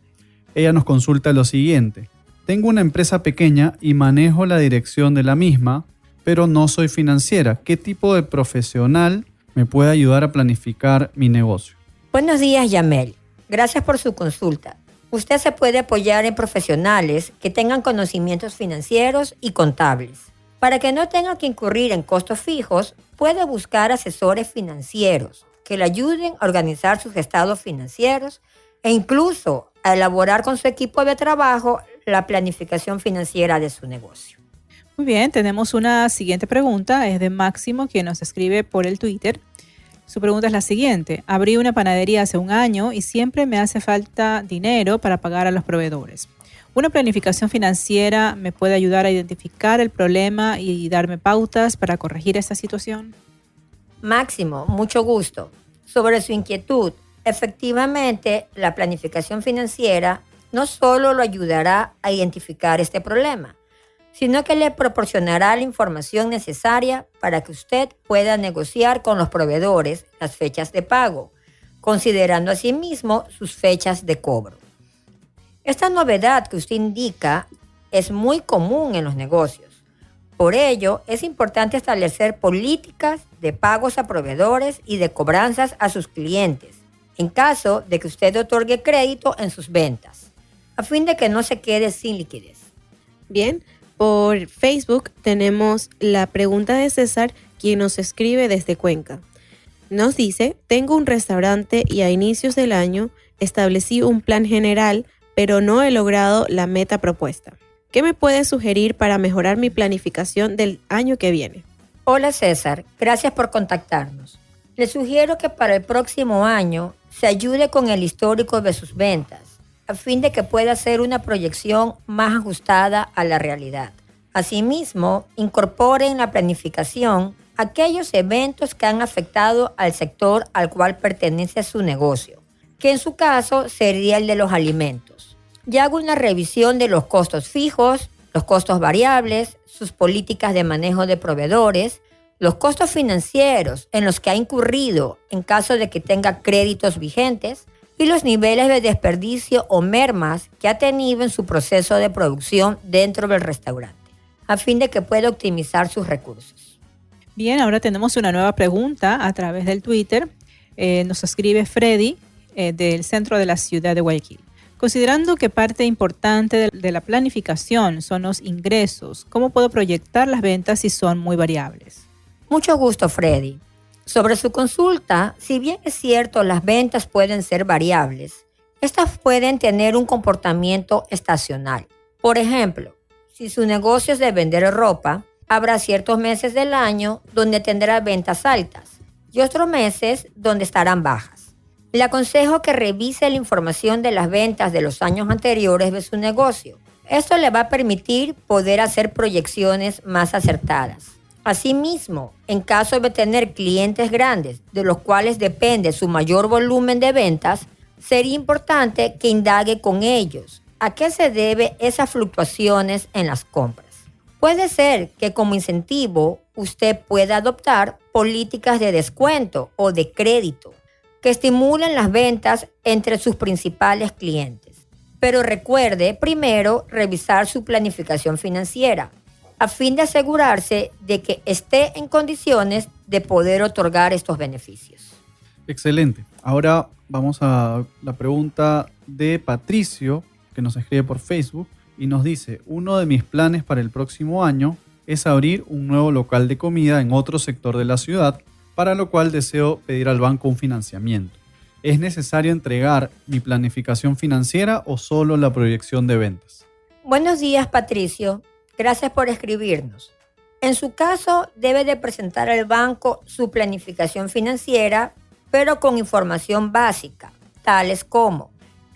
Ella nos consulta lo siguiente: tengo una empresa pequeña y manejo la dirección de la misma, pero no soy financiera. ¿Qué tipo de profesional me puede ayudar a planificar mi negocio? Buenos días, Yamel. Gracias por su consulta. Usted se puede apoyar en profesionales que tengan conocimientos financieros y contables. Para que no tenga que incurrir en costos fijos, puede buscar asesores financieros que le ayuden a organizar sus estados financieros e incluso a elaborar con su equipo de trabajo la planificación financiera de su negocio. Muy bien, tenemos una siguiente pregunta, es de Máximo, quien nos escribe por el Twitter. Su pregunta es la siguiente: abrí una panadería hace un año y siempre me hace falta dinero para pagar a los proveedores. ¿Una planificación financiera me puede ayudar a identificar el problema y darme pautas para corregir esta situación? Máximo, mucho gusto. Sobre su inquietud, efectivamente, la planificación financiera no solo lo ayudará a identificar este problema, sino que le proporcionará la información necesaria para que usted pueda negociar con los proveedores las fechas de pago, considerando asimismo sus fechas de cobro. Esta novedad que usted indica es muy común en los negocios. Por ello, es importante establecer políticas de pagos a proveedores y de cobranzas a sus clientes, en caso de que usted otorgue crédito en sus ventas, a fin de que no se quede sin liquidez. Bien. Por Facebook tenemos la pregunta de César, quien nos escribe desde Cuenca. Nos dice: tengo un restaurante y a inicios del año establecí un plan general, pero no he logrado la meta propuesta. ¿Qué me puede sugerir para mejorar mi planificación del año que viene? Hola César, gracias por contactarnos. Le sugiero que para el próximo año se ayude con el histórico de sus ventas, a fin de que pueda hacer una proyección más ajustada a la realidad. Asimismo, incorpore en la planificación aquellos eventos que han afectado al sector al cual pertenece su negocio, que en su caso sería el de los alimentos. Y haga una revisión de los costos fijos, los costos variables, sus políticas de manejo de proveedores, los costos financieros en los que ha incurrido en caso de que tenga créditos vigentes, y los niveles de desperdicio o mermas que ha tenido en su proceso de producción dentro del restaurante, a fin de que pueda optimizar sus recursos. Bien, ahora tenemos una nueva pregunta a través del Twitter. Nos escribe Freddy del centro de la ciudad de Guayaquil. Considerando que parte importante de la planificación son los ingresos, ¿cómo puedo proyectar las ventas si son muy variables? Mucho gusto, Freddy. Sobre su consulta, si bien es cierto las ventas pueden ser variables, estas pueden tener un comportamiento estacional. Por ejemplo, si su negocio es de vender ropa, habrá ciertos meses del año donde tendrá ventas altas y otros meses donde estarán bajas. Le aconsejo que revise la información de las ventas de los años anteriores de su negocio. Esto le va a permitir poder hacer proyecciones más acertadas. Asimismo, en caso de tener clientes grandes, de los cuales depende su mayor volumen de ventas, sería importante que indague con ellos a qué se debe esas fluctuaciones en las compras. Puede ser que como incentivo usted pueda adoptar políticas de descuento o de crédito que estimulen las ventas entre sus principales clientes. Pero recuerde primero revisar su planificación financiera a fin de asegurarse de que esté en condiciones de poder otorgar estos beneficios. Excelente. Ahora vamos a la pregunta de Patricio, que nos escribe por Facebook y nos dice: uno de mis planes para el próximo año es abrir un nuevo local de comida en otro sector de la ciudad, para lo cual deseo pedir al banco un financiamiento. ¿Es necesario entregar mi planificación financiera o solo la proyección de ventas? Buenos días, Patricio. Gracias por escribirnos. En su caso, debe de presentar al banco su planificación financiera, pero con información básica, tales como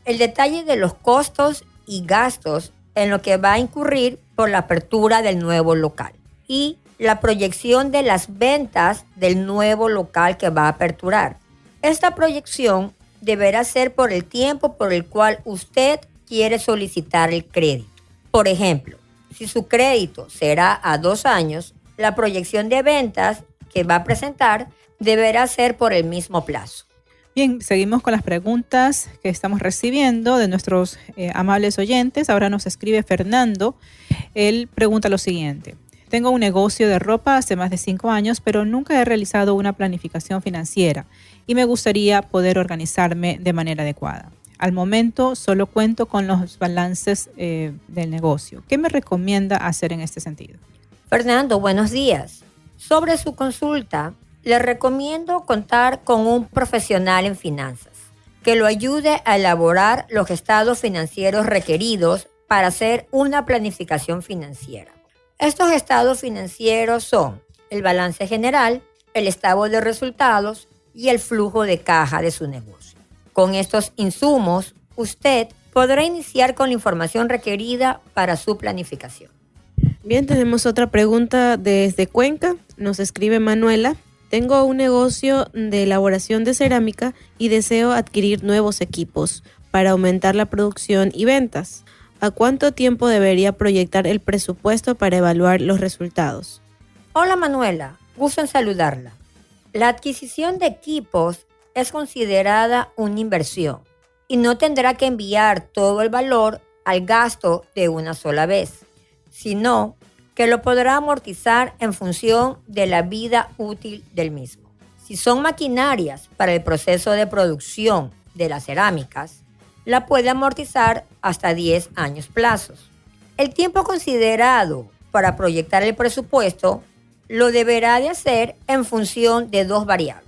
el detalle de los costos y gastos en lo que va a incurrir por la apertura del nuevo local y la proyección de las ventas del nuevo local que va a aperturar. Esta proyección deberá ser por el tiempo por el cual usted quiere solicitar el crédito. Por ejemplo, si su crédito será a 2 años, la proyección de ventas que va a presentar deberá ser por el mismo plazo. Bien, seguimos con las preguntas que estamos recibiendo de nuestros amables oyentes. Ahora nos escribe Fernando. Él pregunta lo siguiente: tengo un negocio de ropa hace más de 5 años, pero nunca he realizado una planificación financiera y me gustaría poder organizarme de manera adecuada. Al momento solo cuento con los balances del negocio. ¿Qué me recomienda hacer en este sentido? Fernando, buenos días. Sobre su consulta, le recomiendo contar con un profesional en finanzas que lo ayude a elaborar los estados financieros requeridos para hacer una planificación financiera. Estos estados financieros son el balance general, el estado de resultados y el flujo de caja de su negocio. Con estos insumos, usted podrá iniciar con la información requerida para su planificación. Bien, tenemos otra pregunta desde Cuenca. Nos escribe Manuela. Tengo un negocio de elaboración de cerámica y deseo adquirir nuevos equipos para aumentar la producción y ventas. ¿A cuánto tiempo debería proyectar el presupuesto para evaluar los resultados? Hola Manuela, gusto en saludarla. La adquisición de equipos es considerada una inversión y no tendrá que enviar todo el valor al gasto de una sola vez, sino que lo podrá amortizar en función de la vida útil del mismo. Si son maquinarias para el proceso de producción de las cerámicas, la puede amortizar hasta 10 años plazos. El tiempo considerado para proyectar el presupuesto lo deberá de hacer en función de 2 variables.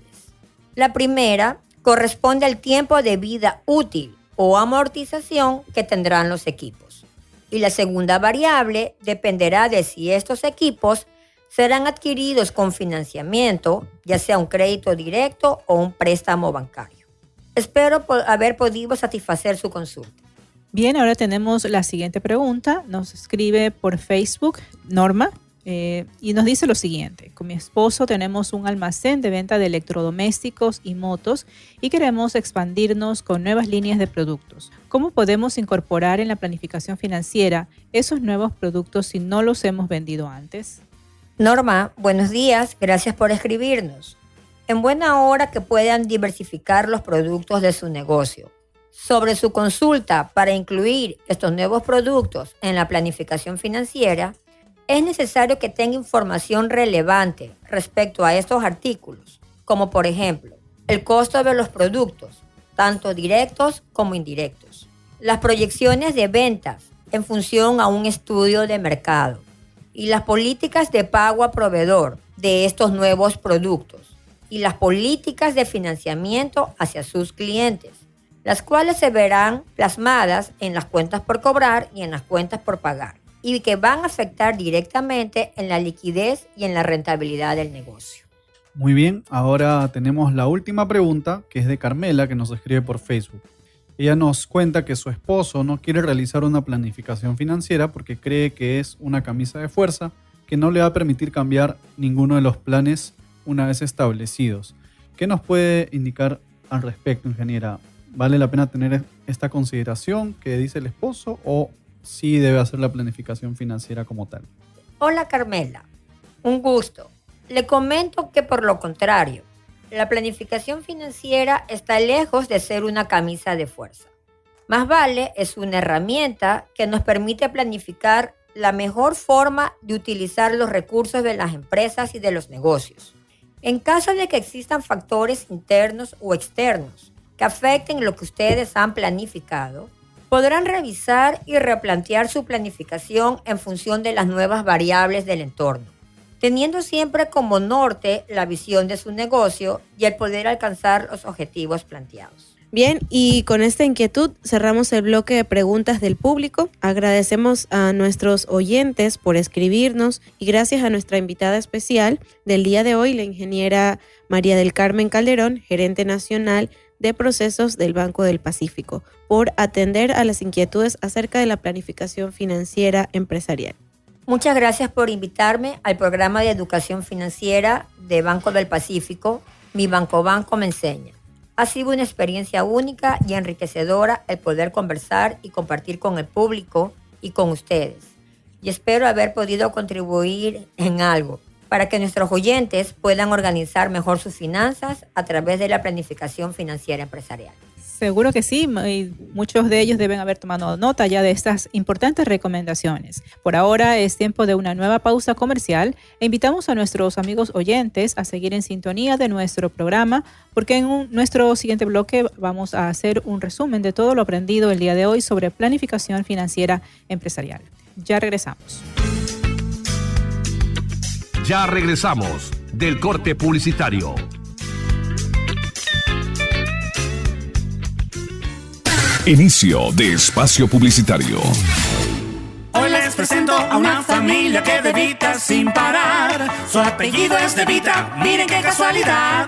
La primera corresponde al tiempo de vida útil o amortización que tendrán los equipos. Y la segunda variable dependerá de si estos equipos serán adquiridos con financiamiento, ya sea un crédito directo o un préstamo bancario. Espero haber podido satisfacer su consulta. Bien, ahora tenemos la siguiente pregunta. Nos escribe por Facebook Norma y nos dice lo siguiente: con mi esposo tenemos un almacén de venta de electrodomésticos y motos y queremos expandirnos con nuevas líneas de productos. ¿Cómo podemos incorporar en la planificación financiera esos nuevos productos si no los hemos vendido antes? Norma, buenos días, gracias por escribirnos. En buena hora que puedan diversificar los productos de su negocio. Sobre su consulta para incluir estos nuevos productos en la planificación financiera, es necesario que tenga información relevante respecto a estos artículos, como por ejemplo, el costo de los productos, tanto directos como indirectos, las proyecciones de ventas en función a un estudio de mercado y las políticas de pago a proveedor de estos nuevos productos y las políticas de financiamiento hacia sus clientes, las cuales se verán plasmadas en las cuentas por cobrar y en las cuentas por pagar, y que van a afectar directamente en la liquidez y en la rentabilidad del negocio. Muy bien, ahora tenemos la última pregunta, que es de Carmela, que nos escribe por Facebook. Ella nos cuenta que su esposo no quiere realizar una planificación financiera porque cree que es una camisa de fuerza que no le va a permitir cambiar ninguno de los planes una vez establecidos. ¿Qué nos puede indicar al respecto, ingeniera? ¿Vale la pena tener esta consideración que dice el esposo o sí debe hacer la planificación financiera como tal? Hola Carmela, un gusto. Le comento que por lo contrario, la planificación financiera está lejos de ser una camisa de fuerza. Más vale, es una herramienta que nos permite planificar la mejor forma de utilizar los recursos de las empresas y de los negocios. En caso de que existan factores internos o externos que afecten lo que ustedes han planificado, podrán revisar y replantear su planificación en función de las nuevas variables del entorno, teniendo siempre como norte la visión de su negocio y el poder alcanzar los objetivos planteados. Bien, y con esta inquietud cerramos el bloque de preguntas del público. Agradecemos a nuestros oyentes por escribirnos y gracias a nuestra invitada especial del día de hoy, la ingeniera María del Carmen Calderón, gerente nacional de procesos del Banco del Pacífico, por atender a las inquietudes acerca de la planificación financiera empresarial. Muchas gracias por invitarme al programa de educación financiera de Banco del Pacífico, Mi Banco me enseña. Ha sido una experiencia única y enriquecedora el poder conversar y compartir con el público y con ustedes. Y espero haber podido contribuir en algo para que nuestros oyentes puedan organizar mejor sus finanzas a través de la planificación financiera empresarial. Seguro que sí, y muchos de ellos deben haber tomado nota ya de estas importantes recomendaciones. Por ahora es tiempo de una nueva pausa comercial e invitamos a nuestros amigos oyentes a seguir en sintonía de nuestro programa porque en nuestro siguiente bloque vamos a hacer un resumen de todo lo aprendido el día de hoy sobre planificación financiera empresarial. Ya regresamos. Ya regresamos del corte publicitario. Inicio de espacio publicitario. Hoy les presento a una familia que De Vita sin parar. Su apellido es De Vita, miren qué casualidad.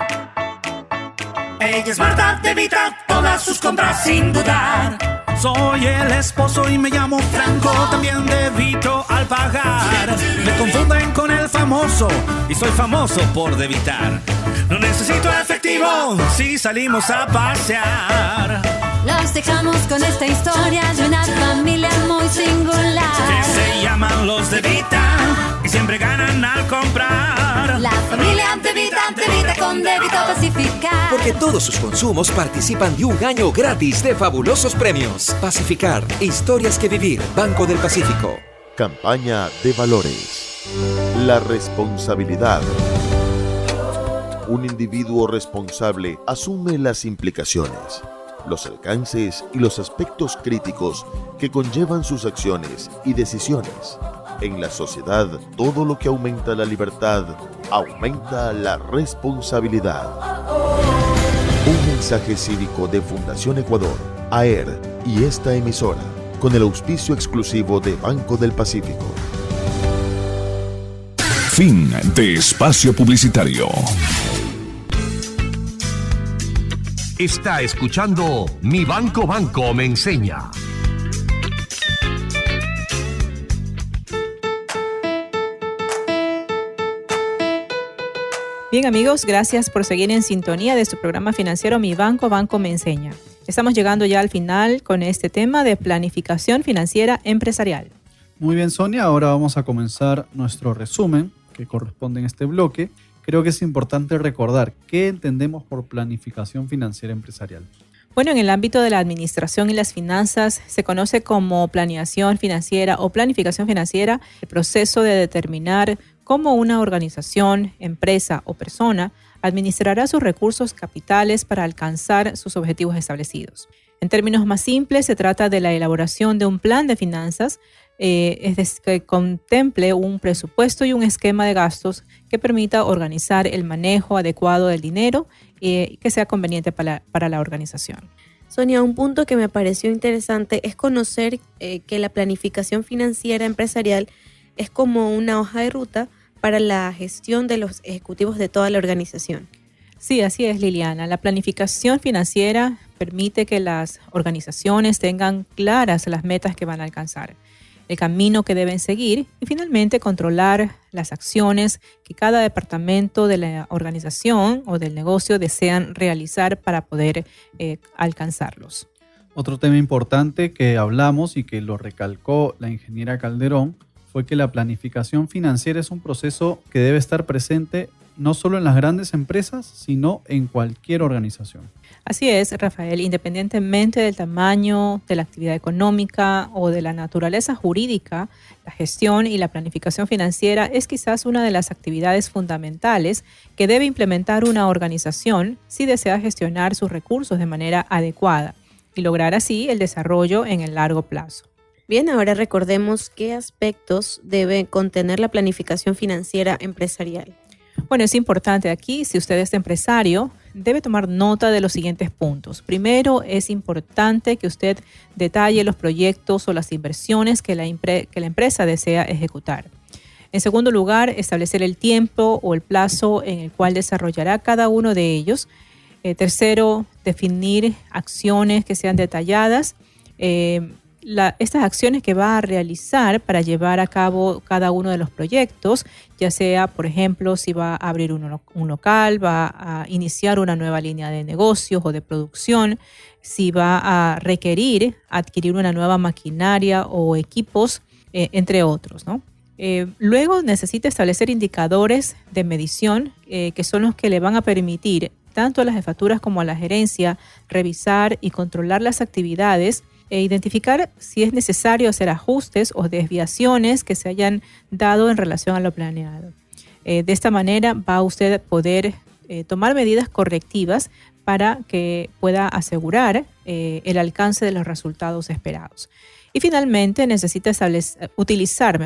Ella es Marta De Vita, todas sus compras sin dudar. Soy el esposo y me llamo Franco, también debito al pagar. Me confunden con el famoso y soy famoso por debitar. No necesito efectivo si salimos a pasear. Los dejamos con esta historia de una familia muy singular. Que se llaman los De Vita y siempre ganan al comprar. La familia De Vita con débito Pacificar. Porque todos sus consumos participan de un año gratis de fabulosos premios. Pacificar, historias que vivir, Banco del Pacífico. Campaña de valores. La responsabilidad. Un individuo responsable asume las implicaciones, los alcances y los aspectos críticos que conllevan sus acciones y decisiones. En la sociedad, todo lo que aumenta la libertad, aumenta la responsabilidad. Un mensaje cívico de Fundación Ecuador, AER y esta emisora, con el auspicio exclusivo de Banco del Pacífico. Fin de espacio publicitario. Está escuchando Mi Banco me enseña. Bien amigos, gracias por seguir en sintonía de su programa financiero Mi Banco me enseña. Estamos llegando ya al final con este tema de planificación financiera empresarial. Muy bien, Sonia, ahora vamos a comenzar nuestro resumen que corresponde en este bloque. Creo que es importante recordar qué entendemos por planificación financiera empresarial. Bueno, en el ámbito de la administración y las finanzas se conoce como planeación financiera o planificación financiera el proceso de determinar cómo una organización, empresa o persona administrará sus recursos capitales para alcanzar sus objetivos establecidos. En términos más simples, se trata de la elaboración de un plan de finanzas, es decir, que contemple un presupuesto y un esquema de gastos que permita organizar el manejo adecuado del dinero y que sea conveniente para la organización. Sonia, un punto que me pareció interesante es conocer que la planificación financiera empresarial es como una hoja de ruta para la gestión de los ejecutivos de toda la organización. Sí, así es, Liliana. La planificación financiera permite que las organizaciones tengan claras las metas que van a alcanzar, el camino que deben seguir y finalmente controlar las acciones que cada departamento de la organización o del negocio desean realizar para poder alcanzarlos. Otro tema importante que hablamos y que lo recalcó la ingeniera Calderón fue que la planificación financiera es un proceso que debe estar presente no solo en las grandes empresas, sino en cualquier organización. Así es, Rafael, independientemente del tamaño de la actividad económica o de la naturaleza jurídica, la gestión y la planificación financiera es quizás una de las actividades fundamentales que debe implementar una organización si desea gestionar sus recursos de manera adecuada y lograr así el desarrollo en el largo plazo. Bien, ahora recordemos qué aspectos debe contener la planificación financiera empresarial. Bueno, es importante aquí, si usted es empresario, debe tomar nota de los siguientes puntos. Primero, es importante que usted detalle los proyectos o las inversiones que la empresa desea ejecutar. En segundo lugar, establecer el tiempo o el plazo en el cual desarrollará cada uno de ellos. Tercero, definir acciones que sean detalladas. Estas acciones que va a realizar para llevar a cabo cada uno de los proyectos, ya sea, por ejemplo, si va a abrir un local, va a iniciar una nueva línea de negocios o de producción, si va a requerir adquirir una nueva maquinaria o equipos, entre otros, ¿no? Luego necesita establecer indicadores de medición que son los que le van a permitir tanto a las jefaturas como a la gerencia revisar y controlar las actividades e identificar si es necesario hacer ajustes o desviaciones que se hayan dado en relación a lo planeado. De esta manera va usted a poder tomar medidas correctivas para que pueda asegurar el alcance de los resultados esperados. Y finalmente necesita utilizar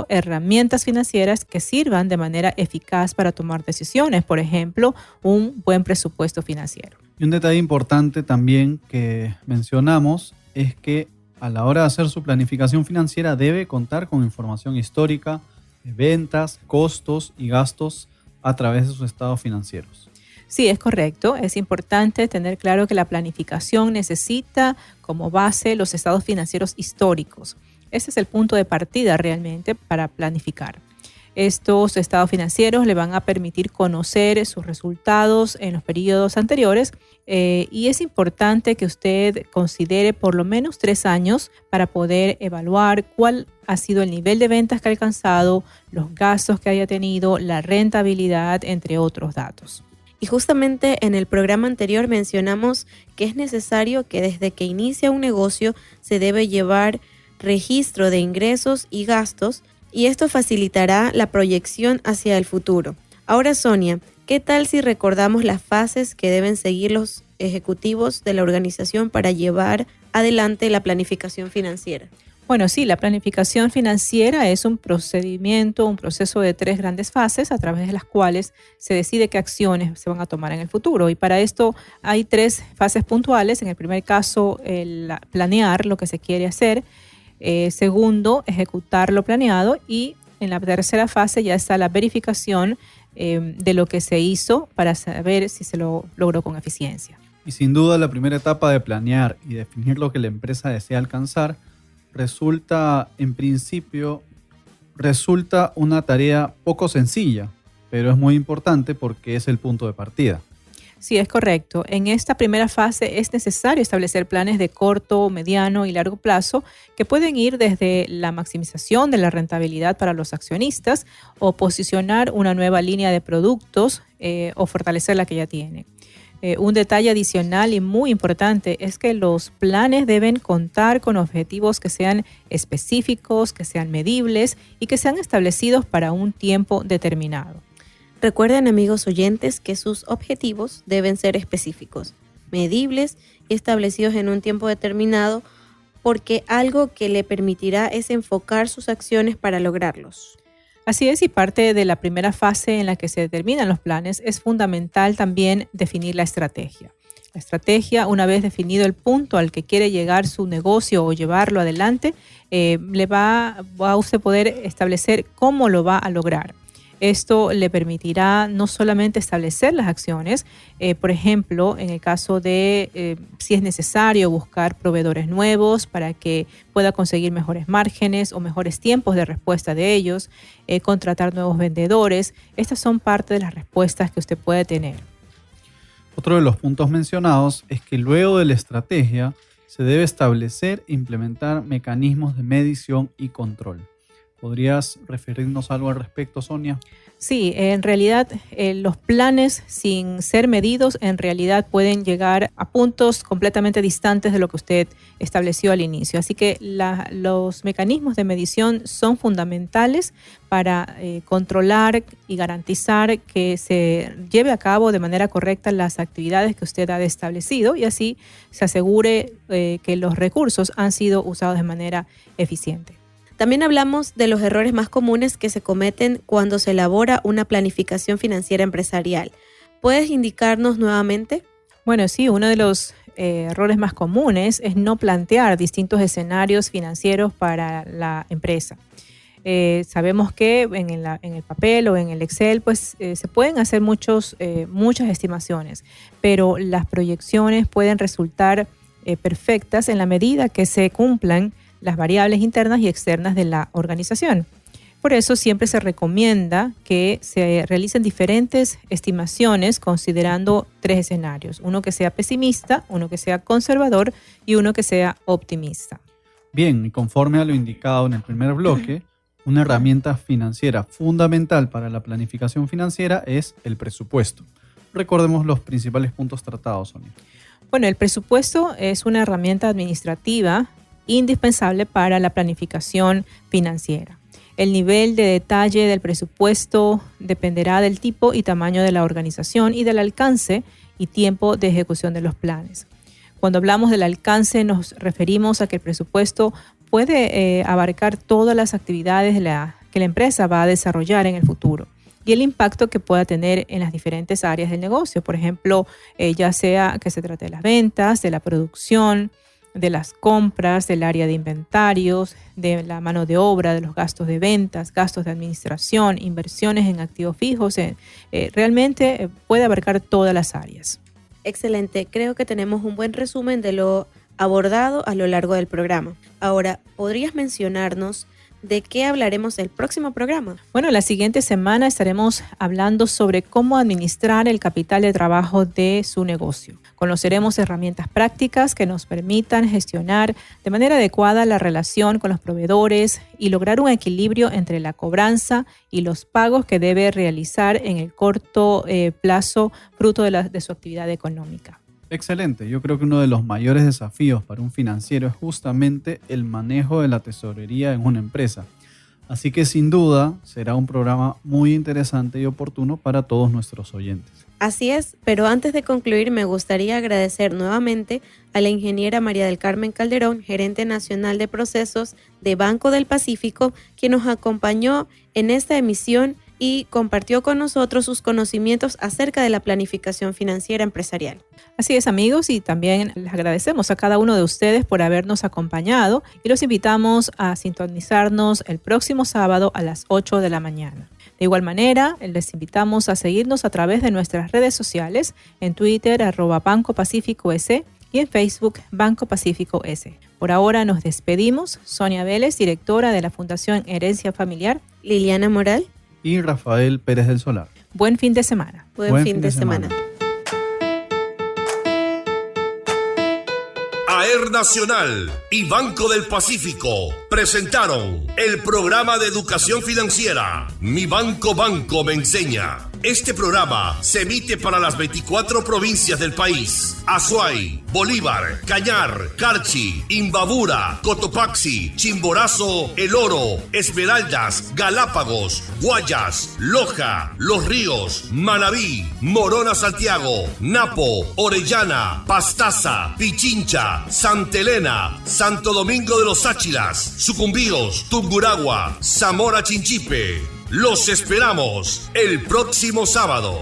herramientas financieras que sirvan de manera eficaz para tomar decisiones, por ejemplo, un buen presupuesto financiero. Y un detalle importante también que mencionamos es que a la hora de hacer su planificación financiera debe contar con información histórica de ventas, costos y gastos a través de sus estados financieros. Sí, es correcto. Es importante tener claro que la planificación necesita como base los estados financieros históricos. Ese es el punto de partida realmente para planificar. Estos estados financieros le van a permitir conocer sus resultados en los periodos anteriores y es importante que usted considere por lo menos 3 años para poder evaluar cuál ha sido el nivel de ventas que ha alcanzado, los gastos que haya tenido, la rentabilidad, entre otros datos. Y justamente en el programa anterior mencionamos que es necesario que desde que inicia un negocio se debe llevar registro de ingresos y gastos y esto facilitará la proyección hacia el futuro. Ahora, Sonia, ¿qué tal si recordamos las fases que deben seguir los ejecutivos de la organización para llevar adelante la planificación financiera? Bueno, sí, la planificación financiera es un procedimiento, un proceso de 3 grandes fases a través de las cuales se decide qué acciones se van a tomar en el futuro. Y para esto hay 3 fases puntuales. En el primer caso, planear lo que se quiere hacer. Segundo, ejecutar lo planeado. Y en la tercera fase ya está la verificación de lo que se hizo para saber si se lo logró con eficiencia. Y sin duda la primera etapa de planear y definir lo que la empresa desea alcanzar resulta una tarea poco sencilla, pero es muy importante porque es el punto de partida. Sí, es correcto. En esta primera fase es necesario establecer planes de corto, mediano y largo plazo que pueden ir desde la maximización de la rentabilidad para los accionistas o posicionar una nueva línea de productos o fortalecer la que ya tiene. Un detalle adicional y muy importante es que los planes deben contar con objetivos que sean específicos, que sean medibles y que sean establecidos para un tiempo determinado. Recuerden, amigos oyentes, que sus objetivos deben ser específicos, medibles y establecidos en un tiempo determinado, porque algo que le permitirá es enfocar sus acciones para lograrlos. Así es, y parte de la primera fase en la que se determinan los planes es fundamental también definir la estrategia. La estrategia, una vez definido el punto al que quiere llegar su negocio o llevarlo adelante, le va a usted poder establecer cómo lo va a lograr. Esto le permitirá no solamente establecer las acciones, por ejemplo, en el caso de si es necesario buscar proveedores nuevos para que pueda conseguir mejores márgenes o mejores tiempos de respuesta de ellos, contratar nuevos vendedores. Estas son parte de las respuestas que usted puede tener. Otro de los puntos mencionados es que luego de la estrategia se debe establecer e implementar mecanismos de medición y control. ¿Podrías referirnos algo al respecto, Sonia? Sí, en realidad los planes sin ser medidos en realidad pueden llegar a puntos completamente distantes de lo que usted estableció al inicio. Así que los mecanismos de medición son fundamentales para controlar y garantizar que se lleve a cabo de manera correcta las actividades que usted ha establecido y así se asegure que los recursos han sido usados de manera eficiente. También hablamos de los errores más comunes que se cometen cuando se elabora una planificación financiera empresarial. ¿Puedes indicarnos nuevamente? Bueno, sí, uno de los errores más comunes es no plantear distintos escenarios financieros para la empresa. Sabemos que en el papel o en el Excel pues, se pueden hacer muchas estimaciones, pero las proyecciones pueden resultar perfectas en la medida que se cumplan las variables internas y externas de la organización. Por eso siempre se recomienda que se realicen diferentes estimaciones considerando 3 escenarios. Uno que sea pesimista, uno que sea conservador y uno que sea optimista. Bien, y conforme a lo indicado en el primer bloque, una herramienta financiera fundamental para la planificación financiera es el presupuesto. Recordemos los principales puntos tratados, Sonia. Bueno, el presupuesto es una herramienta administrativa indispensable para la planificación financiera. El nivel de detalle del presupuesto dependerá del tipo y tamaño de la organización y del alcance y tiempo de ejecución de los planes. Cuando hablamos del alcance nos referimos a que el presupuesto puede abarcar todas las actividades que la empresa va a desarrollar en el futuro y el impacto que pueda tener en las diferentes áreas del negocio. Por ejemplo, ya sea que se trate de las ventas, de la producción, de las compras, del área de inventarios, de la mano de obra, de los gastos de ventas, gastos de administración, inversiones en activos fijos. Realmente puede abarcar todas las áreas. Excelente, creo que tenemos un buen resumen de lo abordado a lo largo del programa. Ahora, ¿podrías mencionarnos de qué hablaremos el próximo programa? Bueno, la siguiente semana estaremos hablando sobre cómo administrar el capital de trabajo de su negocio. Conoceremos herramientas prácticas que nos permitan gestionar de manera adecuada la relación con los proveedores y lograr un equilibrio entre la cobranza y los pagos que debe realizar en el corto plazo fruto de su actividad económica. Excelente, yo creo que uno de los mayores desafíos para un financiero es justamente el manejo de la tesorería en una empresa. Así que sin duda será un programa muy interesante y oportuno para todos nuestros oyentes. Así es, pero antes de concluir me gustaría agradecer nuevamente a la ingeniera María del Carmen Calderón, gerente nacional de procesos de Banco del Pacífico, quien nos acompañó en esta emisión y compartió con nosotros sus conocimientos acerca de la planificación financiera empresarial. Así es, amigos, y también les agradecemos a cada uno de ustedes por habernos acompañado y los invitamos a sintonizarnos el próximo sábado a las 8 de la mañana. De igual manera, les invitamos a seguirnos a través de nuestras redes sociales, en Twitter, @Banco Pacífico S, y en Facebook, Banco Pacífico S. Por ahora nos despedimos. Sonia Vélez, directora de la Fundación Herencia Familiar. Liliana Moral. Y Rafael Pérez del Solar. Buen fin de semana. Buen fin de semana. AER Nacional y Banco del Pacífico presentaron el programa de educación financiera Mi Banco me Enseña. Este programa se emite para las 24 provincias del país: Azuay, Bolívar, Cañar, Carchi, Imbabura, Cotopaxi, Chimborazo, El Oro, Esmeraldas, Galápagos, Guayas, Loja, Los Ríos, Manabí, Morona Santiago, Napo, Orellana, Pastaza, Pichincha, Santa Elena, Santo Domingo de los Áchilas, Sucumbíos, Tungurahua, Zamora Chinchipe. Los esperamos el próximo sábado.